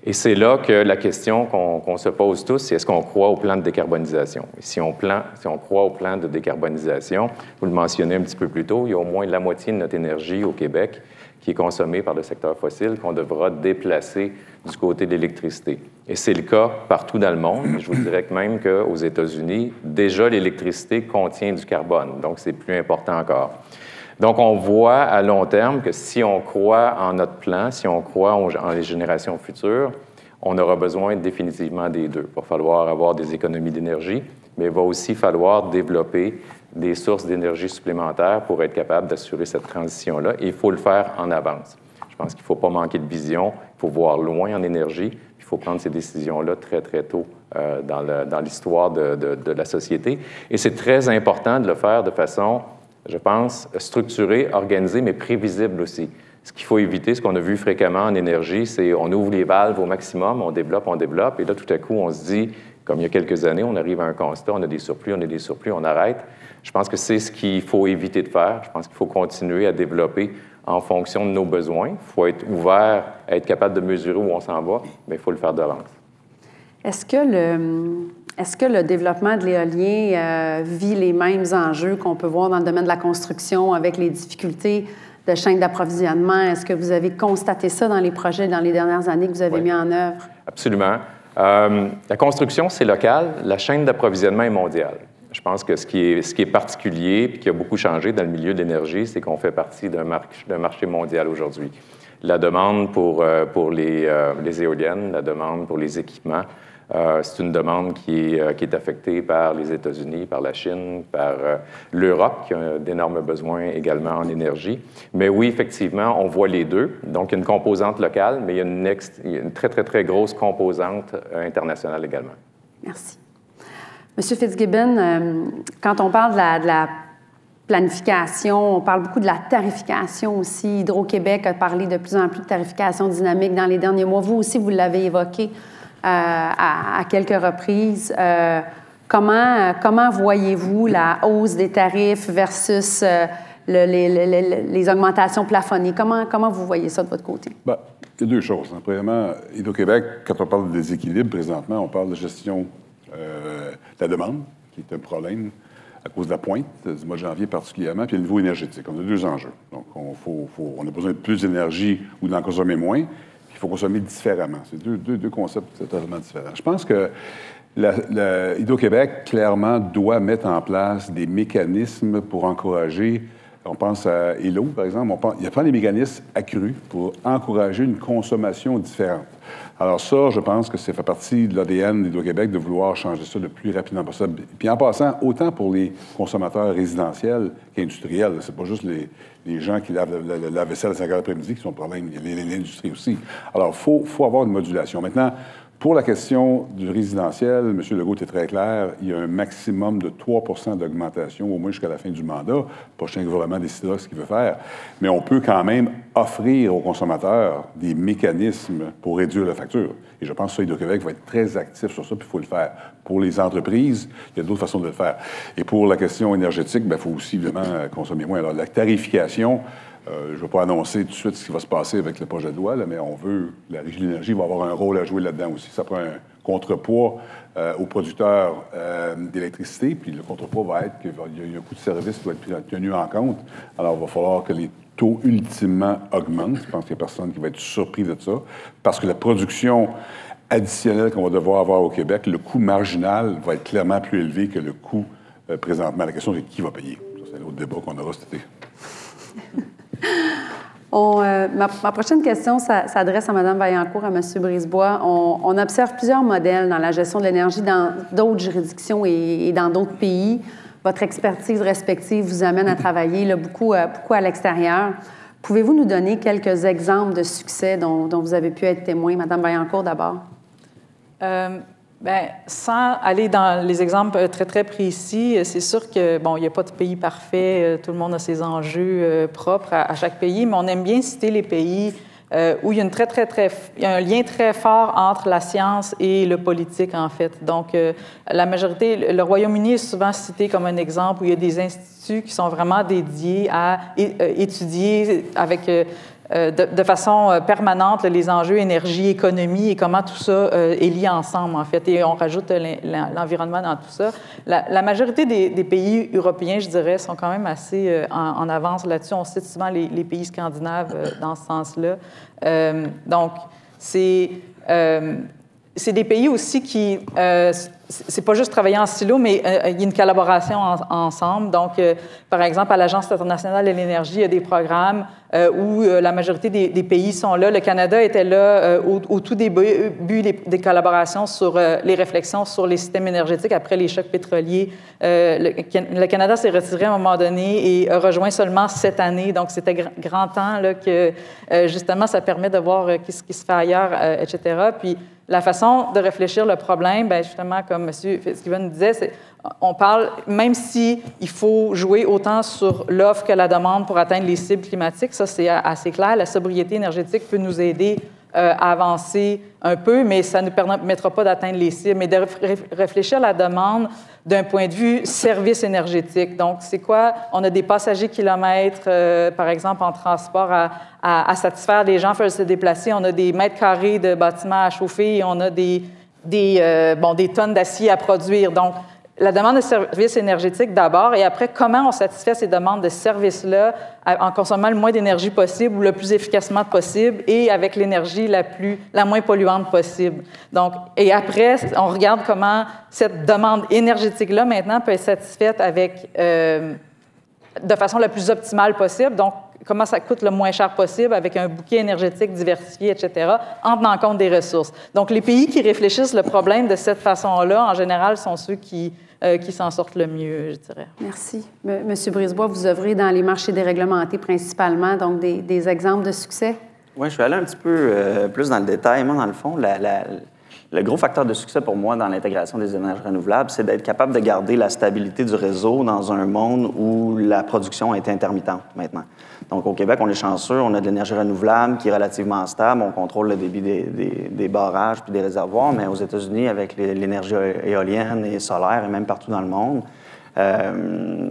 Et c'est là que la question qu'on se pose tous, c'est est-ce qu'on croit au plan de décarbonisation? Et si on croit au plan de décarbonisation, vous le mentionnez un petit peu plus tôt, il y a au moins la moitié de notre énergie au Québec qui est consommée par le secteur fossile, qu'on devra déplacer du côté de l'électricité. Et c'est le cas partout dans le monde. Je vous dirais que même qu'aux États-Unis, déjà, l'électricité contient du carbone, donc c'est plus important encore. Donc, on voit à long terme que si on croit en notre plan, si on croit en les générations futures, on aura besoin définitivement des deux. Il va falloir avoir des économies d'énergie, mais il va aussi falloir développer des sources d'énergie supplémentaires pour être capable d'assurer cette transition-là. Et il faut le faire en avance. Je pense qu'il ne faut pas manquer de vision, il faut voir loin en énergie, il faut prendre ces décisions-là très, très tôt dans l'histoire de la société. Et c'est très important de le faire de façon, je pense, structurée, organisée, mais prévisible aussi. Ce qu'il faut éviter, ce qu'on a vu fréquemment en énergie, c'est on ouvre les valves au maximum, on développe, et là, tout à coup, on se dit, comme il y a quelques années, on arrive à un constat, on a des surplus, on arrête. Je pense que c'est ce qu'il faut éviter de faire. Je pense qu'il faut continuer à développer en fonction de nos besoins. Il faut être ouvert, être capable de mesurer où on s'en va, mais il faut le faire d'avance. Est-ce que le développement de l'éolien vit les mêmes enjeux qu'on peut voir dans le domaine de la construction avec les difficultés de chaîne d'approvisionnement? Est-ce que vous avez constaté ça dans les projets dans les dernières années que vous avez mis en œuvre? Absolument. La construction, c'est local. La chaîne d'approvisionnement est mondiale. Je pense que ce qui est particulier et qui a beaucoup changé dans le milieu de l'énergie, c'est qu'on fait partie d'un marché mondial aujourd'hui. La demande pour les éoliennes, la demande pour les équipements, c'est une demande qui est affectée par les États-Unis, par la Chine, par l'Europe, qui a d'énormes besoins également en énergie. Mais oui, effectivement, on voit les deux. Donc, il y a une composante locale, mais il y a une très, très, très grosse composante internationale également. Merci. Monsieur Fitzgibbon, quand on parle de la planification, on parle beaucoup de la tarification aussi. Hydro-Québec a parlé de plus en plus de tarification dynamique dans les derniers mois. Vous aussi, vous l'avez évoqué à quelques reprises. Comment voyez-vous la hausse des tarifs versus les augmentations plafonnées? Comment vous voyez ça de votre côté? Bien, il y a deux choses. Premièrement, Hydro-Québec, quand on parle de déséquilibre présentement, on parle de gestion de la demande, qui est un problème à cause de la pointe du mois de janvier particulièrement, puis le niveau énergétique. On a deux enjeux. Donc, on a besoin de plus d'énergie ou d'en consommer moins, puis il faut consommer différemment. C'est deux concepts totalement différents. Je pense que Hydro-Québec, clairement, doit mettre en place des mécanismes pour encourager, on pense à Elo, par exemple, il y a pas des mécanismes accrus pour encourager une consommation différente. Alors ça, je pense que ça fait partie de l'ADN d'Hydro-Québec de vouloir changer ça le plus rapidement possible. Puis en passant, autant pour les consommateurs résidentiels qu'industriels, c'est pas juste les gens qui lavent la vaisselle à 5 heures l'après-midi qui sont le problème, il y a l'industrie aussi. Alors, il faut avoir une modulation. Maintenant, Pour la question du résidentiel, M. Legault était très clair, il y a un maximum de 3 % d'augmentation, au moins jusqu'à la fin du mandat. Le prochain gouvernement décidera ce qu'il veut faire. Mais on peut quand même offrir aux consommateurs des mécanismes pour réduire la facture. Et je pense que Hydro-Québec va être très actif sur ça, puis il faut le faire. Pour les entreprises, il y a d'autres façons de le faire. Et pour la question énergétique, il faut aussi, évidemment, consommer moins. Alors, la tarification, je ne vais pas annoncer tout de suite ce qui va se passer avec le projet de loi, là, mais on veut, la Régie de l'énergie va avoir un rôle à jouer là-dedans aussi. Ça prend un contrepoids aux producteurs d'électricité, puis le contrepoids va être qu'il y a un coût de service qui doit être tenu en compte. Alors, il va falloir que les taux ultimement augmentent. Je pense qu'il n'y a personne qui va être surpris de ça, parce que la production additionnelle qu'on va devoir avoir au Québec, le coût marginal va être clairement plus élevé que le coût présentement. La question, c'est qui va payer. Ça, c'est un autre débat qu'on aura cet été. Ma prochaine question s'adresse à Mme Vaillancourt, à M. Brisebois. On observe plusieurs modèles dans la gestion de l'énergie dans d'autres juridictions et dans d'autres pays. Votre expertise respective vous amène à travailler là, beaucoup à l'extérieur. Pouvez-vous nous donner quelques exemples de succès dont vous avez pu être témoin? Mme Vaillancourt, d'abord. Sans aller dans les exemples très, très précis, c'est sûr que, il n'y a pas de pays parfait, tout le monde a ses enjeux propres à chaque pays, mais on aime bien citer les pays où il y a il y a un lien très fort entre la science et le politique, en fait. Donc, la majorité, le Royaume-Uni est souvent cité comme un exemple où il y a des instituts qui sont vraiment dédiés à étudier avec de façon permanente les enjeux énergie, économie et comment tout ça est lié ensemble, en fait. Et on rajoute l'environnement dans tout ça. La majorité des pays européens, je dirais, sont quand même assez en avance là-dessus. On cite souvent les pays scandinaves dans ce sens-là. Donc, c'est des pays aussi qui... c'est pas juste travailler en silo, mais il y a une collaboration ensemble. Donc, par exemple, à l'Agence internationale de l'énergie, il y a des programmes où la majorité des pays sont là. Le Canada était là au tout début des collaborations sur les réflexions sur les systèmes énergétiques après les chocs pétroliers. Le Canada s'est retiré à un moment donné et a rejoint seulement cette année. Donc, c'était grand temps là, que, justement, ça permet de voir ce qui se fait ailleurs, etc. Puis, la façon de réfléchir le problème, bien, justement, comme M. Fitzgibbon disait, c'est on parle, même si il faut jouer autant sur l'offre que la demande pour atteindre les cibles climatiques, ça, c'est assez clair. La sobriété énergétique peut nous aider à avancer un peu, mais ça ne permettra pas d'atteindre les cibles, mais de réfléchir à la demande d'un point de vue service énergétique. Donc, c'est quoi? On a des passagers kilomètres, par exemple, en transport à satisfaire. Les gens veulent se déplacer. On a des mètres carrés de bâtiments à chauffer et on a des tonnes d'acier à produire. Donc, la demande de services énergétiques d'abord, et après, comment on satisfait ces demandes de services-là en consommant le moins d'énergie possible ou le plus efficacement possible et avec l'énergie la moins polluante possible. Donc, et après, on regarde comment cette demande énergétique-là, maintenant, peut être satisfaite de façon la plus optimale possible. Donc, comment ça coûte le moins cher possible avec un bouquet énergétique diversifié, etc., en tenant compte des ressources. Donc, les pays qui réfléchissent le problème de cette façon-là, en général, sont ceux qui s'en sortent le mieux, je dirais. Merci. Monsieur Brisebois, vous œuvrez dans les marchés déréglementés principalement, donc des exemples de succès? Oui, je vais aller un petit peu plus dans le détail. Moi, dans le fond, le gros facteur de succès pour moi dans l'intégration des énergies renouvelables, c'est d'être capable de garder la stabilité du réseau dans un monde où la production est intermittente maintenant. Donc, au Québec, on est chanceux, on a de l'énergie renouvelable qui est relativement stable, on contrôle le débit des barrages puis des réservoirs, mais aux États-Unis, avec l'énergie éolienne et solaire, et même partout dans le monde,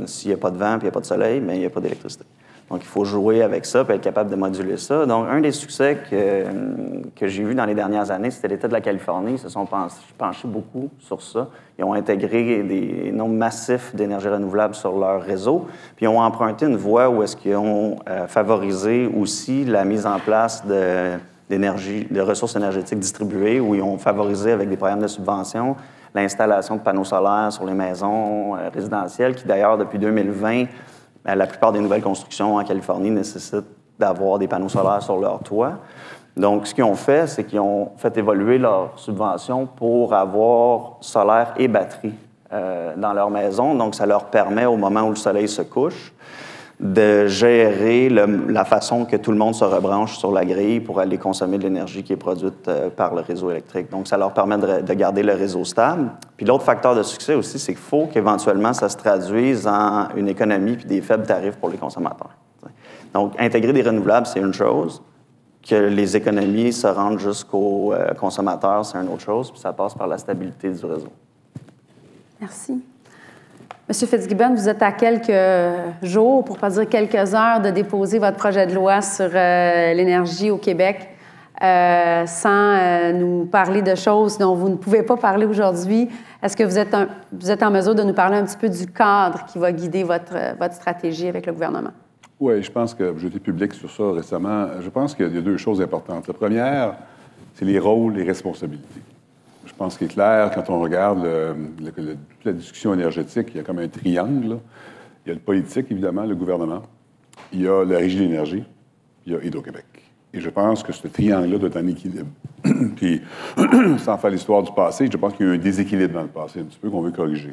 s'il n'y a pas de vent puis il n'y a pas de soleil, mais il n'y a pas d'électricité. Donc, il faut jouer avec ça et être capable de moduler ça. Donc, un des succès que j'ai vu dans les dernières années, c'était l'État de la Californie. Ils se sont penchés beaucoup sur ça. Ils ont intégré des nombres massifs d'énergie renouvelable sur leur réseau. Puis, ils ont emprunté une voie où est-ce qu'ils ont favorisé aussi la mise en place de ressources énergétiques distribuées, où ils ont favorisé avec des programmes de subvention l'installation de panneaux solaires sur les maisons résidentielles, qui d'ailleurs, depuis 2020, la plupart des nouvelles constructions en Californie nécessitent d'avoir des panneaux solaires sur leur toit. Donc, ce qu'ils ont fait, c'est qu'ils ont fait évoluer leurs subventions pour avoir solaire et batterie dans leur maison. Donc, ça leur permet, au moment où le soleil se couche, de gérer la façon que tout le monde se rebranche sur la grille pour aller consommer de l'énergie qui est produite par le réseau électrique. Donc, ça leur permet de garder le réseau stable. Puis l'autre facteur de succès aussi, c'est qu'il faut qu'éventuellement, ça se traduise en une économie puis des faibles tarifs pour les consommateurs. Donc, intégrer des renouvelables, c'est une chose. Que les économies se rendent jusqu'aux consommateurs, c'est une autre chose. Puis ça passe par la stabilité du réseau. Merci. Monsieur Fitzgibbon, vous êtes à quelques jours, pour ne pas dire quelques heures, de déposer votre projet de loi sur l'énergie au Québec, sans nous parler de choses dont vous ne pouvez pas parler aujourd'hui. Est-ce que vous êtes en mesure de nous parler un petit peu du cadre qui va guider votre stratégie avec le gouvernement? Oui, je pense que j'ai été public sur ça récemment. Je pense qu'il y a deux choses importantes. La première, c'est les rôles et les responsabilités. Je pense qu'il est clair, quand on regarde toute la discussion énergétique, il y a comme un triangle. Là. Il y a le politique, évidemment, le gouvernement. Il y a la Régie de l'énergie. Il y a Hydro-Québec. Et je pense que ce triangle-là doit être en équilibre. Puis, sans faire l'histoire du passé, je pense qu'il y a eu un déséquilibre dans le passé, un petit peu qu'on veut corriger.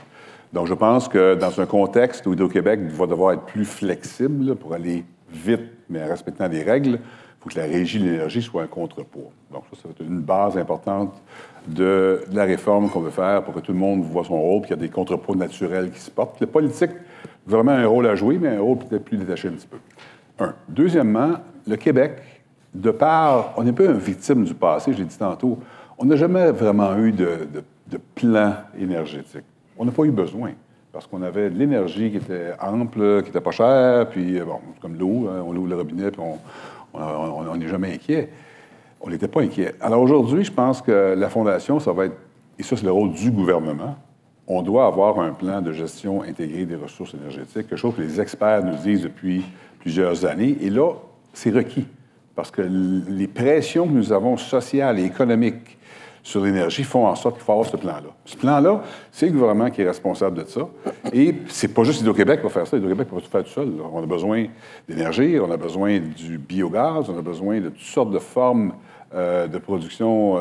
Donc, je pense que dans un contexte où Hydro-Québec va devoir être plus flexible là, pour aller vite, mais en respectant des règles, il faut que la Régie de l'énergie soit un contrepoids. Donc, ça va être une base importante de la réforme qu'on veut faire pour que tout le monde voit son rôle, puis qu'il y a des contrepoids naturels qui se portent. Le politique a vraiment un rôle à jouer, mais un rôle peut-être plus détaché un petit peu. Un. Deuxièmement, le Québec, de part, on est un peu une victime du passé, je l'ai dit tantôt, on n'a jamais vraiment eu de plan énergétique. On n'a pas eu besoin, parce qu'on avait de l'énergie qui était ample, qui n'était pas chère, puis, bon, comme l'eau, hein, on ouvre le robinet, puis on n'est jamais inquiet. On n'était pas inquiet. Alors aujourd'hui, je pense que la Fondation, ça va être, et ça c'est le rôle du gouvernement, on doit avoir un plan de gestion intégrée des ressources énergétiques, quelque chose que les experts nous disent depuis plusieurs années, et là, c'est requis, parce que les pressions que nous avons sociales et économiques sur l'énergie font en sorte qu'il faut avoir ce plan-là. Ce plan-là, c'est le gouvernement qui est responsable de ça. Et c'est pas juste Hydro-Québec qui va faire ça. Hydro-Québec ne va pas tout faire tout seul. Là. On a besoin d'énergie, on a besoin du biogaz, on a besoin de toutes sortes de formes de production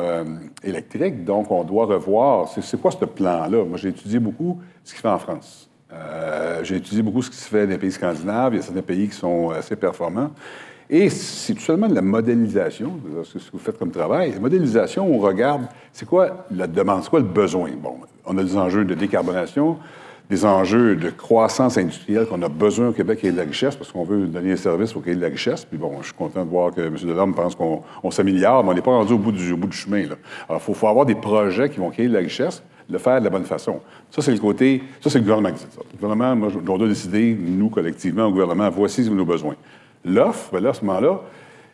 électrique. Donc, on doit revoir. C'est quoi ce plan-là? Moi, j'ai étudié beaucoup ce qui se fait en France. J'ai étudié beaucoup ce qui se fait dans les pays scandinaves. Il y a certains pays qui sont assez performants. Et c'est tout seulement de la modélisation, ce que vous faites comme travail. La modélisation, on regarde, c'est quoi la demande, c'est quoi le besoin? Bon, on a des enjeux de décarbonation, des enjeux de croissance industrielle qu'on a besoin au Québec et de la richesse, parce qu'on veut donner un service au Québec de la richesse. Puis bon, je suis content de voir que M. Delorme pense qu'on s'améliore, mais on n'est pas rendu au bout du chemin. Là. Alors, il faut avoir des projets qui vont créer de la richesse, le faire de la bonne façon. Ça, c'est le côté, ça, c'est le gouvernement qui dit ça. Le gouvernement, moi, on doit décider, nous, collectivement, au gouvernement, voici nos besoins. L'offre, bien là, à ce moment-là,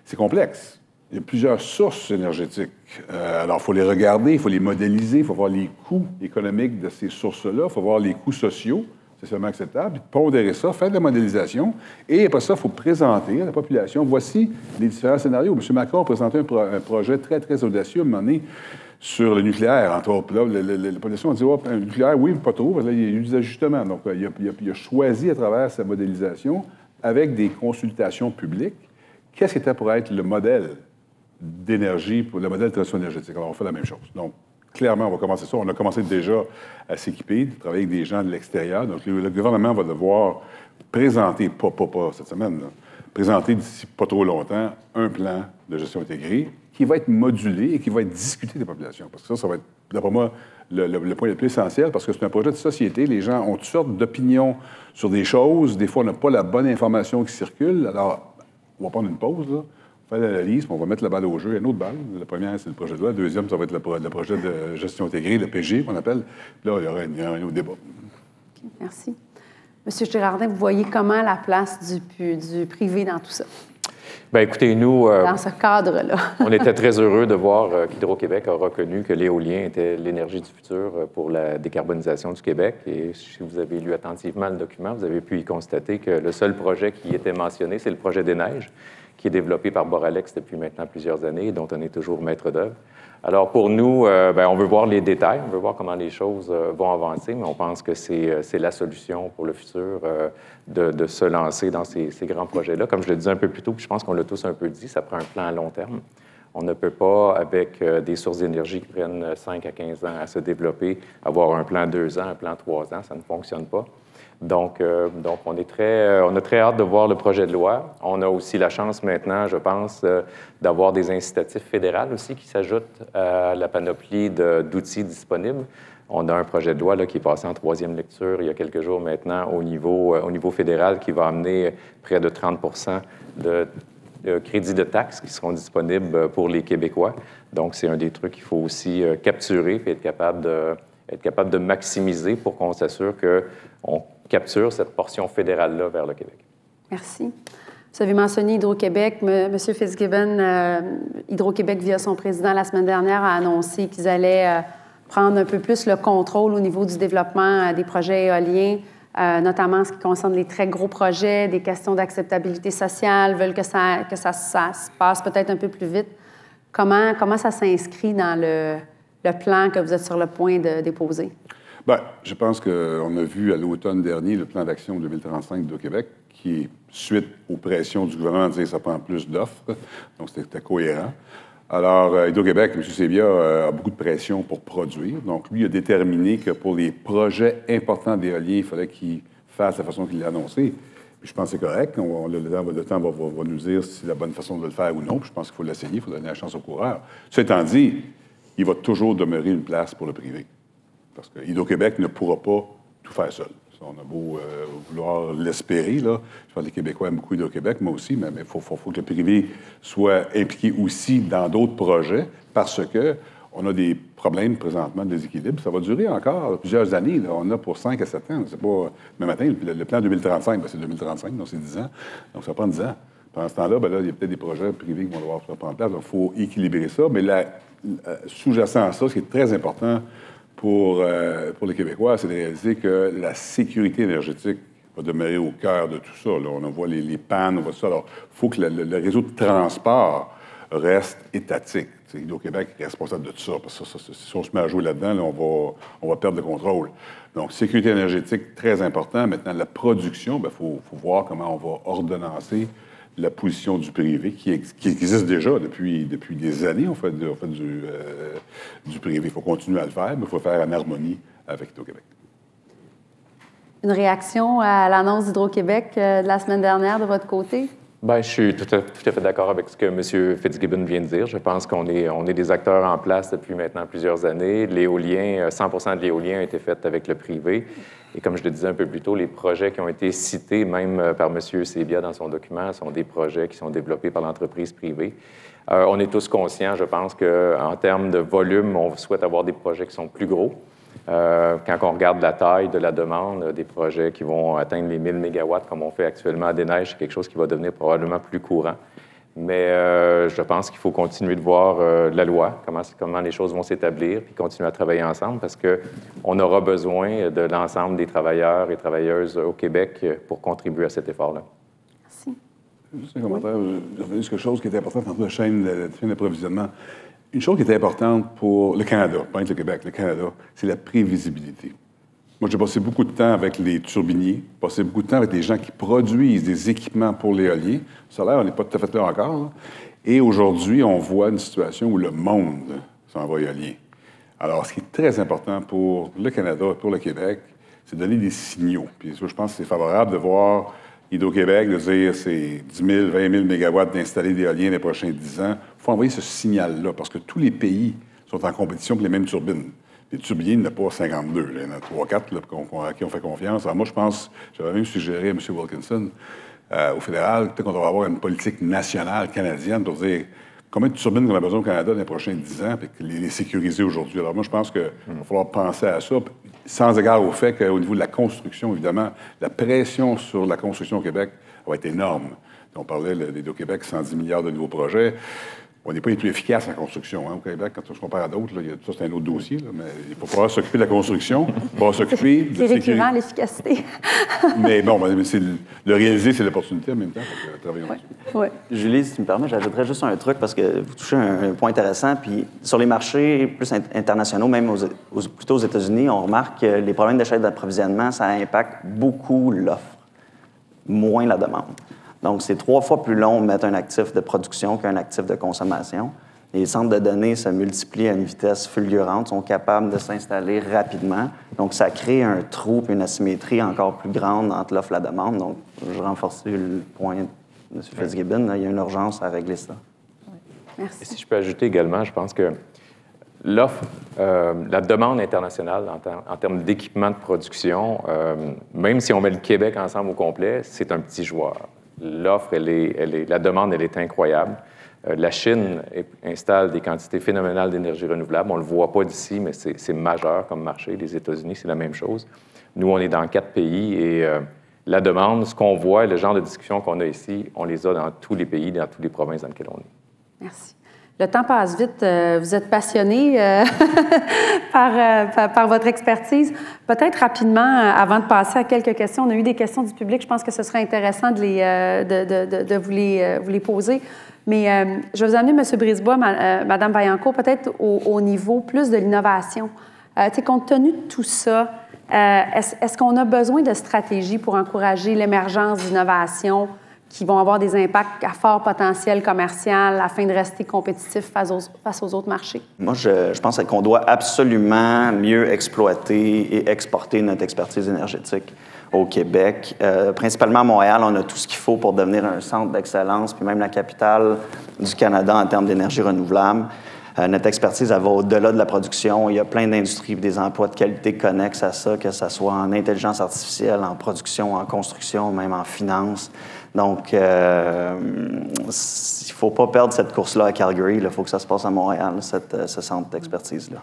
c'est complexe. Il y a plusieurs sources énergétiques. Alors, il faut les regarder, il faut les modéliser, il faut voir les coûts économiques de ces sources-là, il faut voir les coûts sociaux, c'est seulement acceptable, puis pondérer ça, faire de la modélisation, et après ça, il faut présenter à la population, voici les différents scénarios. M. Macron a présenté un projet très, très audacieux, à un moment donné, sur le nucléaire, entre autres. Là, la population a dit, oh, le nucléaire, oui, mais pas trop, parce que là, il y a eu des ajustements. Donc, il a choisi, à travers sa modélisation, avec des consultations publiques, qu'est-ce qui était pour être le modèle d'énergie, pour le modèle de transition énergétique. Alors, on fait la même chose. Donc, clairement, on va commencer ça. On a commencé déjà à s'équiper, de travailler avec des gens de l'extérieur. Donc, le gouvernement va devoir présenter, pas cette semaine, là, présenter d'ici pas trop longtemps, un plan de gestion intégrée qui va être modulé et qui va être discuté des populations. Parce que ça va être, d'après moi, le point le plus essentiel, parce que c'est un projet de société. Les gens ont toutes sortes d'opinions sur des choses. Des fois, on n'a pas la bonne information qui circule. Alors, on va prendre une pause, là. On fait l'analyse, puis on va mettre la balle au jeu. Il y a une autre balle. La première, c'est le projet de loi. La deuxième, ça va être le projet de gestion intégrée, le PG, qu'on appelle. Puis là, il y aura un autre débat. Okay, merci. Monsieur Girardin, vous voyez comment la place du privé dans tout ça? Bien, écoutez, nous... dans ce cadre-là. On était très heureux de voir qu'Hydro-Québec a reconnu que l'éolien était l'énergie du futur pour la décarbonisation du Québec. Et si vous avez lu attentivement le document, vous avez pu y constater que le seul projet qui était mentionné, c'est le projet des Neiges, qui est développé par Boralex depuis maintenant plusieurs années et dont on est toujours maître d'œuvre. Alors, pour nous, on veut voir les détails, on veut voir comment les choses vont avancer, mais on pense que c'est la solution pour le futur de se lancer dans ces grands projets-là. Comme je le disais un peu plus tôt, puis je pense qu'on l'a tous un peu dit, ça prend un plan à long terme. On ne peut pas, avec des sources d'énergie qui prennent 5 à 15 ans à se développer, avoir un plan 2 ans, un plan 3 ans, ça ne fonctionne pas. Donc on a très hâte de voir le projet de loi. On a aussi la chance maintenant, je pense, d'avoir des incitatifs fédéraux aussi qui s'ajoutent à la panoplie d'outils disponibles. On a un projet de loi là, qui est passé en 3e lecture il y a quelques jours maintenant au niveau fédéral qui va amener près de 30 de crédits de taxes qui seront disponibles pour les Québécois. Donc, c'est un des trucs qu'il faut aussi capturer et être capable de maximiser pour qu'on s'assure qu'on capture cette portion fédérale-là vers le Québec. Merci. Vous avez mentionné Hydro-Québec. M. Fitzgibbon, Hydro-Québec, via son président la semaine dernière, a annoncé qu'ils allaient prendre un peu plus le contrôle au niveau du développement des projets éoliens, notamment en ce qui concerne les très gros projets, des questions d'acceptabilité sociale, veulent que ça se passe peut-être un peu plus vite. Comment ça s'inscrit dans le plan que vous êtes sur le point de déposer? Bien, je pense qu'on a vu à l'automne dernier le plan d'action 2035 de Québec qui est suite aux pressions du gouvernement de dire que ça prend plus d'offres. Donc, c'était cohérent. Alors, Hydro-Québec, M. Sebia, a beaucoup de pression pour produire. Donc, lui a déterminé que pour les projets importants d'éolien, il fallait qu'il fasse la façon qu'il l'a annoncé. Puis je pense que c'est correct. Le temps va nous dire si c'est la bonne façon de le faire ou non. Puis je pense qu'il faut l'essayer, il faut donner la chance aux coureurs. Cela étant dit, il va toujours demeurer une place pour le privé. Parce que Hydro-Québec ne pourra pas tout faire seul. On a beau vouloir l'espérer, là. Je pense que les Québécois aiment beaucoup Hydro-Québec, moi aussi, mais il faut que le privé soit impliqué aussi dans d'autres projets parce qu'on a des problèmes présentement de déséquilibre. Ça va durer encore plusieurs années. Là. On a pour 5 à 7 ans. C'est pas demain matin. Le plan 2035, bien, c'est 2035, donc c'est 10 ans. Donc ça prend 10 ans. Pendant ce temps-là, bien, là, il y a peut-être des projets privés qui vont devoir prendre place. Donc il faut équilibrer ça. Mais sous-jacent à ça, ce qui est très important pour les Québécois, c'est de réaliser que la sécurité énergétique va demeurer au cœur de tout ça. Là. On voit les pannes, on voit ça. Alors, il faut que le réseau de transport reste étatique. Hydro-Québec est responsable de tout ça, parce que si on se met à jouer là-dedans, là, on va perdre le contrôle. Donc, sécurité énergétique, très important. Maintenant, la production, il faut voir comment on va ordonnancer la position du privé, qui existe déjà depuis des années. On fait du privé. Il faut continuer à le faire, mais il faut le faire en harmonie avec Hydro-Québec. Une réaction à l'annonce d'Hydro-Québec de la semaine dernière de votre côté? Bien, je suis tout à fait d'accord avec ce que M. Fitzgibbon vient de dire. Je pense qu'on est des acteurs en place depuis maintenant plusieurs années. L'éolien, 100 de l'éolien a été fait avec le privé. Et comme je le disais un peu plus tôt, les projets qui ont été cités, même par M. Sebia dans son document, sont des projets qui sont développés par l'entreprise privée. On est tous conscients, je pense, qu'en termes de volume, on souhaite avoir des projets qui sont plus gros. Quand on regarde la taille de la demande, des projets qui vont atteindre les 1000 mégawatts, comme on fait actuellement à Des Neiges, c'est quelque chose qui va devenir probablement plus courant. Mais je pense qu'il faut continuer de voir la loi, comment les choses vont s'établir, puis continuer à travailler ensemble, parce qu'on aura besoin de l'ensemble des travailleurs et travailleuses au Québec pour contribuer à cet effort-là. Merci. Juste un commentaire. J'ai entendu quelque chose qui était important dans la chaîne d'approvisionnement. Une chose qui est importante pour le Canada, pas le Québec, le Canada, c'est la prévisibilité. Moi, j'ai passé beaucoup de temps avec les turbiniers, passé beaucoup de temps avec les gens qui produisent des équipements pour l'éolien. Ça a l'air, on n'est pas tout à fait là encore. Là. Et aujourd'hui, on voit une situation où le monde s'en va éolien. Alors, ce qui est très important pour le Canada et pour le Québec, c'est de donner des signaux. Puis je pense que c'est favorable de voir Hydro-Québec de dire c'est 10 000, 20 000 mégawatts d'installer d'éolien les prochains 10 ans. Il faut envoyer ce signal-là parce que tous les pays sont en compétition pour les mêmes turbines. Les turbiniers, il n'y en a pas 52. Là. Il y en a 3-4 à qui on fait confiance. Alors moi, je pense, j'avais même suggéré à M. Wilkinson au fédéral, peut-être qu'on devrait avoir une politique nationale canadienne pour dire combien de turbines on a besoin au Canada dans les prochains 10 ans et les sécuriser aujourd'hui. Alors moi, je pense qu'il va falloir penser à ça, sans égard au fait qu'au niveau de la construction, évidemment, la pression sur la construction au Québec va être énorme. On parlait d'Hydro-Québec, 110 milliards de nouveaux projets. On n'est pas les plus efficaces en construction au Québec. Quand on se compare à d'autres, ça, c'est un autre dossier. Là, mais il faut pouvoir s'occuper de la construction, pouvoir s'occuper de c'est récurrent, l'efficacité. Mais bon, le réaliser, c'est l'opportunité en même temps. Travaillons dessus. Ouais. Julie, si tu me permets, j'ajouterais juste un truc parce que vous touchez un point intéressant. Puis sur les marchés plus internationaux, même plutôt aux États-Unis, on remarque que les problèmes de chaîne d'approvisionnement, ça impacte beaucoup l'offre, moins la demande. Donc, c'est 3 fois plus long de mettre un actif de production qu'un actif de consommation. Les centres de données se multiplient à une vitesse fulgurante, sont capables de s'installer rapidement. Donc, ça crée un trou et une asymétrie encore plus grande entre l'offre et la demande. Donc, je renforce le point de M. Fitzgibbon, il y a une urgence à régler ça. Oui. Merci. Et si je peux ajouter également, je pense que l'offre, la demande internationale en termes d'équipement de production, même si on met le Québec ensemble au complet, c'est un petit joueur. L'offre, la demande, elle est incroyable. La Chine installe des quantités phénoménales d'énergie renouvelable. On ne le voit pas d'ici, mais c'est majeur comme marché. Les États-Unis, c'est la même chose. Nous, on est dans 4 pays et la demande, ce qu'on voit, le genre de discussions qu'on a ici, on les a dans tous les pays, dans toutes les provinces dans lesquelles on est. Merci. Le temps passe vite. Vous êtes passionné par votre expertise. Peut-être rapidement, avant de passer à quelques questions, on a eu des questions du public. Je pense que ce serait intéressant de vous les poser. Mais je vais vous amener, M. Brisebois, Mme Vaillancourt, peut-être au niveau plus de l'innovation. Compte tenu de tout ça, est-ce qu'on a besoin de stratégies pour encourager l'émergence d'innovations qui vont avoir des impacts à fort potentiel commercial afin de rester compétitif face aux autres marchés? Moi, je pense qu'on doit absolument mieux exploiter et exporter notre expertise énergétique au Québec. Principalement à Montréal, on a tout ce qu'il faut pour devenir un centre d'excellence, puis même la capitale du Canada en termes d'énergie renouvelable. Notre expertise, elle va au-delà de la production. Il y a plein d'industries et des emplois de qualité connexes à ça, que ce soit en intelligence artificielle, en production, en construction, même en finance. Donc, il ne faut pas perdre cette course-là à Calgary. Il faut que ça se passe à Montréal, ce centre d'expertise-là.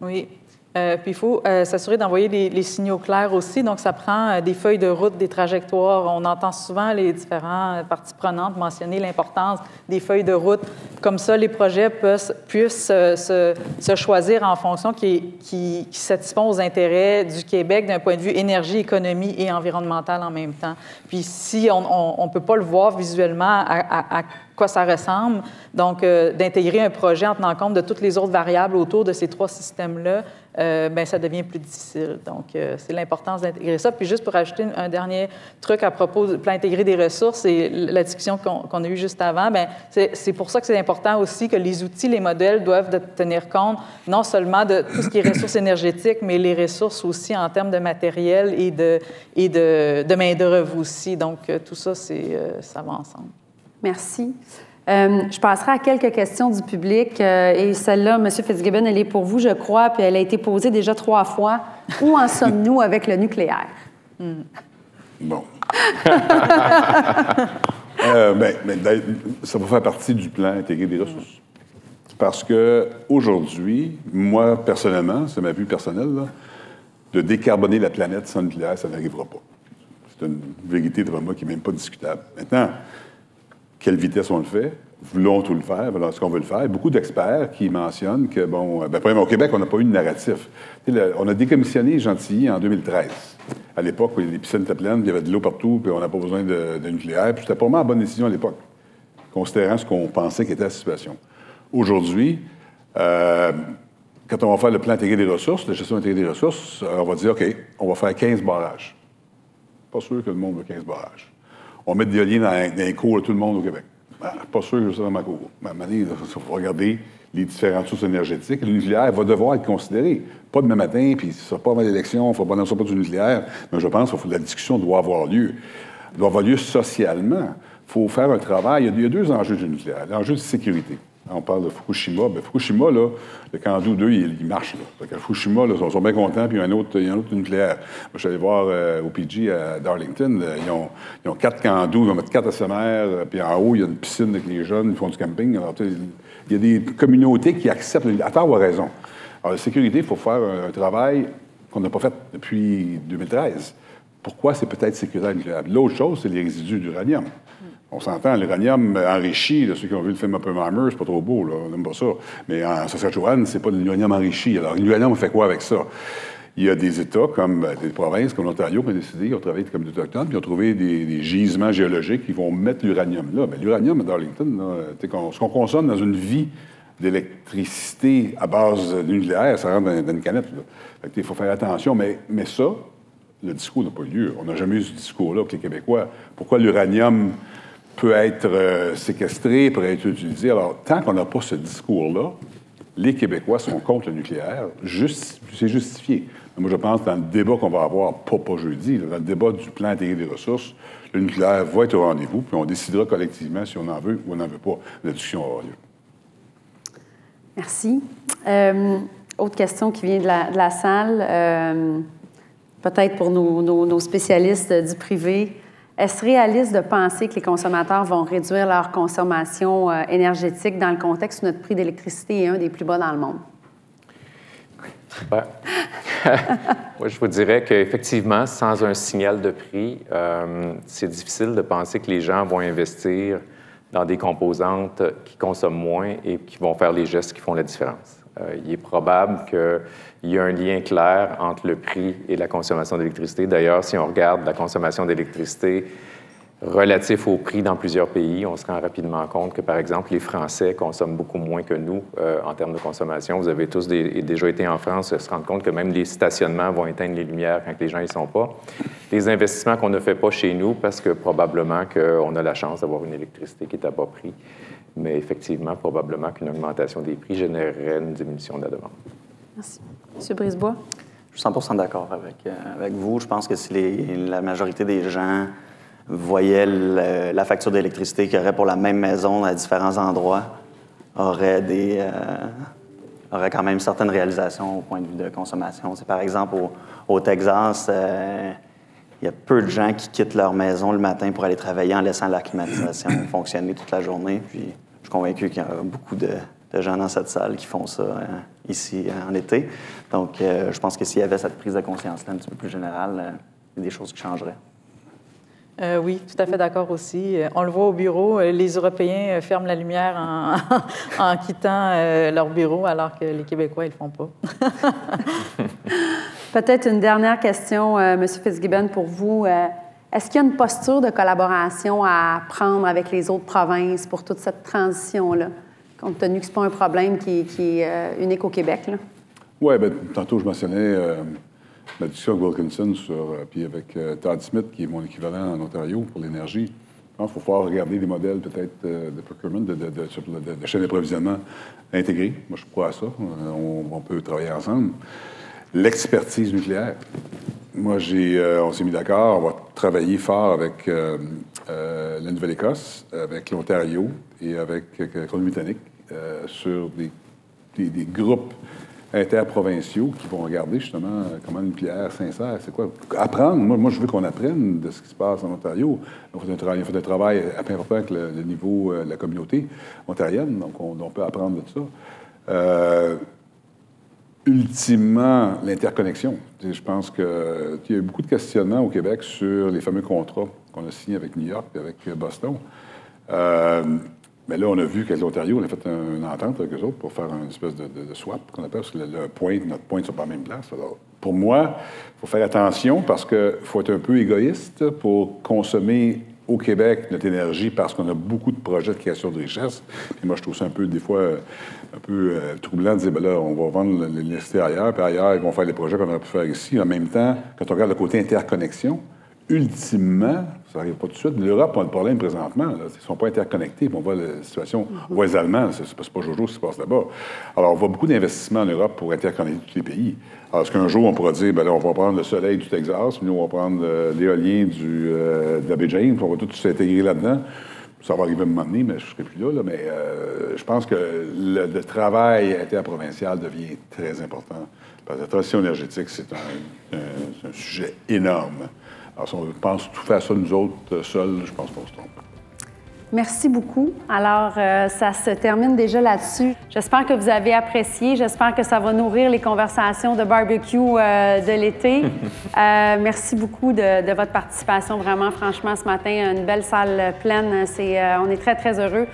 Oui. Puis il faut s'assurer d'envoyer les signaux clairs aussi. Donc, ça prend des feuilles de route, des trajectoires. On entend souvent les différentes parties prenantes mentionner l'importance des feuilles de route. Comme ça, les projets puissent se choisir en fonction qui satisfont aux intérêts du Québec d'un point de vue énergie, économie et environnemental en même temps. Puis si on ne peut pas le voir visuellement à quoi ça ressemble, donc d'intégrer un projet en tenant compte de toutes les autres variables autour de ces 3 systèmes-là, bien, ça devient plus difficile. Donc, c'est l'importance d'intégrer ça. Puis juste pour ajouter un dernier truc à propos du plan intégré des ressources et la discussion qu'on a eue juste avant, bien, c'est pour ça que c'est important aussi que les outils, les modèles doivent tenir compte non seulement de tout ce qui est ressources énergétiques, mais les ressources aussi en termes de matériel et de main-d'œuvre aussi. Donc, tout ça, ça va ensemble. Merci. Je passerai à quelques questions du public. Et celle-là, M. Fitzgibbon, elle est pour vous, je crois, puis elle a été posée déjà 3 fois. Où en sommes-nous avec le nucléaire? Bon. Ça va faire partie du plan intégré des ressources. Parce qu'aujourd'hui, moi, personnellement, c'est ma vue personnelle, là, de décarboner la planète sans nucléaire, ça n'arrivera pas. C'est une vérité devant moi qui n'est même pas discutable. Maintenant, quelle vitesse on le fait? Voulons-nous le faire? Est-ce qu'on veut le faire? Beaucoup d'experts qui mentionnent que, premièrement, au Québec, on n'a pas eu de narratif. On a décommissionné Gentilly en 2013. À l'époque, où les piscines étaient pleines, il y avait de l'eau partout, puis on n'a pas besoin de nucléaire. Puis c'était probablement la bonne décision à l'époque, considérant ce qu'on pensait qu'était la situation. Aujourd'hui, quand on va faire le plan intégré des ressources, la gestion intégrée des ressources, on va dire, OK, on va faire 15 barrages. Pas sûr que le monde veut 15 barrages. On met de l'éolien dans les cours de tout le monde au Québec. Pas sûr que je veux ça dans ma cour. À un moment donné, il faut regarder les différentes sources énergétiques. Le nucléaire va devoir être considéré. Pas demain matin, puis ce ne sera pas avant l'élection, il ne faut pas annoncer pas du nucléaire. Mais je pense que la discussion doit avoir lieu. Elle doit avoir lieu socialement. Il faut faire un travail. Il y a 2 enjeux du nucléaire. L'enjeu de sécurité. On parle de Fukushima. Bien, Fukushima, là, le Candu 2, il marche. Là. À Fukushima, là, ils sont bien contents, puis il y a un autre nucléaire. Moi, je suis allé voir au PG à Darlington. Ils ont 4 Candu, ils vont mettre 4 SMR, puis en haut, il y a une piscine avec les jeunes, ils font du camping. Alors, il y a des communautés qui acceptent. À tort ou à raison. Alors, la sécurité, il faut faire un travail qu'on n'a pas fait depuis 2013. Pourquoi c'est peut-être sécuritaire nucléaire? L'autre chose, c'est les résidus d'uranium. On s'entend, l'uranium enrichi, là, ceux qui ont vu le film Oppenheimer, c'est pas trop beau, là, on n'aime pas ça. Mais en Saskatchewan, c'est pas de l'uranium enrichi. Alors, l'uranium, on fait quoi avec ça? Il y a des États, comme des provinces, comme l'Ontario, qui ont décidé, ils ont travaillé comme des autochtones, puis ils ont trouvé des gisements géologiques qui vont mettre l'uranium là. Mais l'uranium à Darlington, là, ce qu'on consomme dans une vie d'électricité à base de nucléaire, ça rentre dans une canette. Il faut faire attention, mais ça, le discours n'a pas eu lieu. On n'a jamais eu ce discours-là avec les Québécois. Pourquoi l'uranium peut être séquestré, peut être utilisé. Alors, tant qu'on n'a pas ce discours-là, les Québécois sont contre le nucléaire. C'est justifié. Mais moi, je pense que dans le débat qu'on va avoir, pas jeudi, dans le débat du plan intégré des ressources, le nucléaire va être au rendez-vous, puis on décidera collectivement si on en veut ou on n'en veut pas. La discussion aura lieu. Merci. Autre question qui vient de la salle, peut-être pour nos spécialistes du privé. Est-ce réaliste de penser que les consommateurs vont réduire leur consommation énergétique dans le contexte où notre prix d'électricité est un des plus bas dans le monde? Ben, moi, je vous dirais qu'effectivement, sans un signal de prix, c'est difficile de penser que les gens vont investir dans des composantes qui consomment moins et qui vont faire les gestes qui font la différence. Il est probable qu'il y ait un lien clair entre le prix et la consommation d'électricité. D'ailleurs, si on regarde la consommation d'électricité relatif au prix dans plusieurs pays, on se rend rapidement compte que, par exemple, les Français consomment beaucoup moins que nous en termes de consommation. Vous avez tous déjà été en France et se rendre compte que même les stationnements vont éteindre les lumières quand les gens n'y sont pas. Les investissements qu'on ne fait pas chez nous parce que probablement qu'on a la chance d'avoir une électricité qui est à bas prix. Mais effectivement, probablement qu'une augmentation des prix générerait une diminution de la demande. Merci. M. Brisebois? Je suis 100% d'accord avec vous. Je pense que si la majorité des gens voyaient la facture d'électricité qu'il y aurait pour la même maison à différents endroits, aurait quand même certaines réalisations au point de vue de consommation. C'est, par exemple, au Texas, il y a peu de gens qui quittent leur maison le matin pour aller travailler en laissant la climatisation fonctionner toute la journée. Puis, je suis convaincu qu'il y a beaucoup de gens dans cette salle qui font ça ici en été. Donc, je pense que s'il y avait cette prise de conscience-là un petit peu plus générale, il y a des choses qui changeraient. Oui, tout à fait d'accord aussi. On le voit au bureau, les Européens ferment la lumière en quittant leur bureau, alors que les Québécois, ils le font pas. Peut-être une dernière question, M. Fitzgibbon, pour vous. Est-ce qu'il y a une posture de collaboration à prendre avec les autres provinces pour toute cette transition-là, compte tenu que ce n'est pas un problème qui est unique au Québec? Oui, bien, tantôt, je mentionnais la discussion avec Wilkinson puis avec Todd Smith, qui est mon équivalent en Ontario pour l'énergie. Je pense qu'il faut pouvoir regarder des modèles peut-être de procurement, de chaîne d'approvisionnement intégrés. Moi, je crois à ça. On peut travailler ensemble. L'expertise nucléaire. Moi, on s'est mis d'accord. On va travailler fort avec la Nouvelle-Écosse, avec l'Ontario et avec la Colombie-Britannique sur des groupes interprovinciaux qui vont regarder justement comment le nucléaire s'insère. C'est quoi? Apprendre. Moi, je veux qu'on apprenne de ce qui se passe en Ontario. On fait un travail important avec le niveau de la communauté ontarienne, donc on peut apprendre de ça. Ultimement, l'interconnexion. Je pense qu'il y a eu beaucoup de questionnements au Québec sur les fameux contrats qu'on a signés avec New York et avec Boston. Mais là, on a vu qu'avec l'Ontario, on a fait une entente avec eux autres pour faire une espèce de swap, qu'on appelle, parce que notre point ne sont pas à la même place. Alors, pour moi, il faut faire attention parce qu'il faut être un peu égoïste pour consommer au Québec notre énergie parce qu'on a beaucoup de projets de création de richesse. Puis moi, je trouve ça un peu, des fois, un peu troublant de dire, bien là, on va vendre l'électricité ailleurs, puis ailleurs, ils vont faire des projets qu'on aurait pu faire ici. En même temps, quand on regarde le côté interconnexion, ultimement, ça n'arrive pas tout de suite. L'Europe a le problème présentement. Là. Ils ne sont pas interconnectés. Puis on voit la situation. On voit les Allemands. C'est pas Jojo ce qui se passe là-bas. Alors, on voit beaucoup d'investissements en Europe pour interconnecter tous les pays. Alors, est-ce qu'un jour, on pourra dire, bien là, on va prendre le soleil du Texas, puis nous, on va prendre l'éolien de la baie James, puis on va tout s'intégrer là-dedans? Ça va arriver à un moment donné, mais je ne serai plus là. Mais je pense que le travail interprovincial devient très important. Parce que la transition énergétique, c'est un sujet énorme. Alors, si on pense tout faire ça nous autres seuls, je pense qu'on se trompe. Merci beaucoup. Alors, ça se termine déjà là-dessus. J'espère que vous avez apprécié. J'espère que ça va nourrir les conversations de barbecue de l'été. Merci beaucoup de votre participation. Vraiment, franchement, ce matin, une belle salle pleine. On est très, très heureux.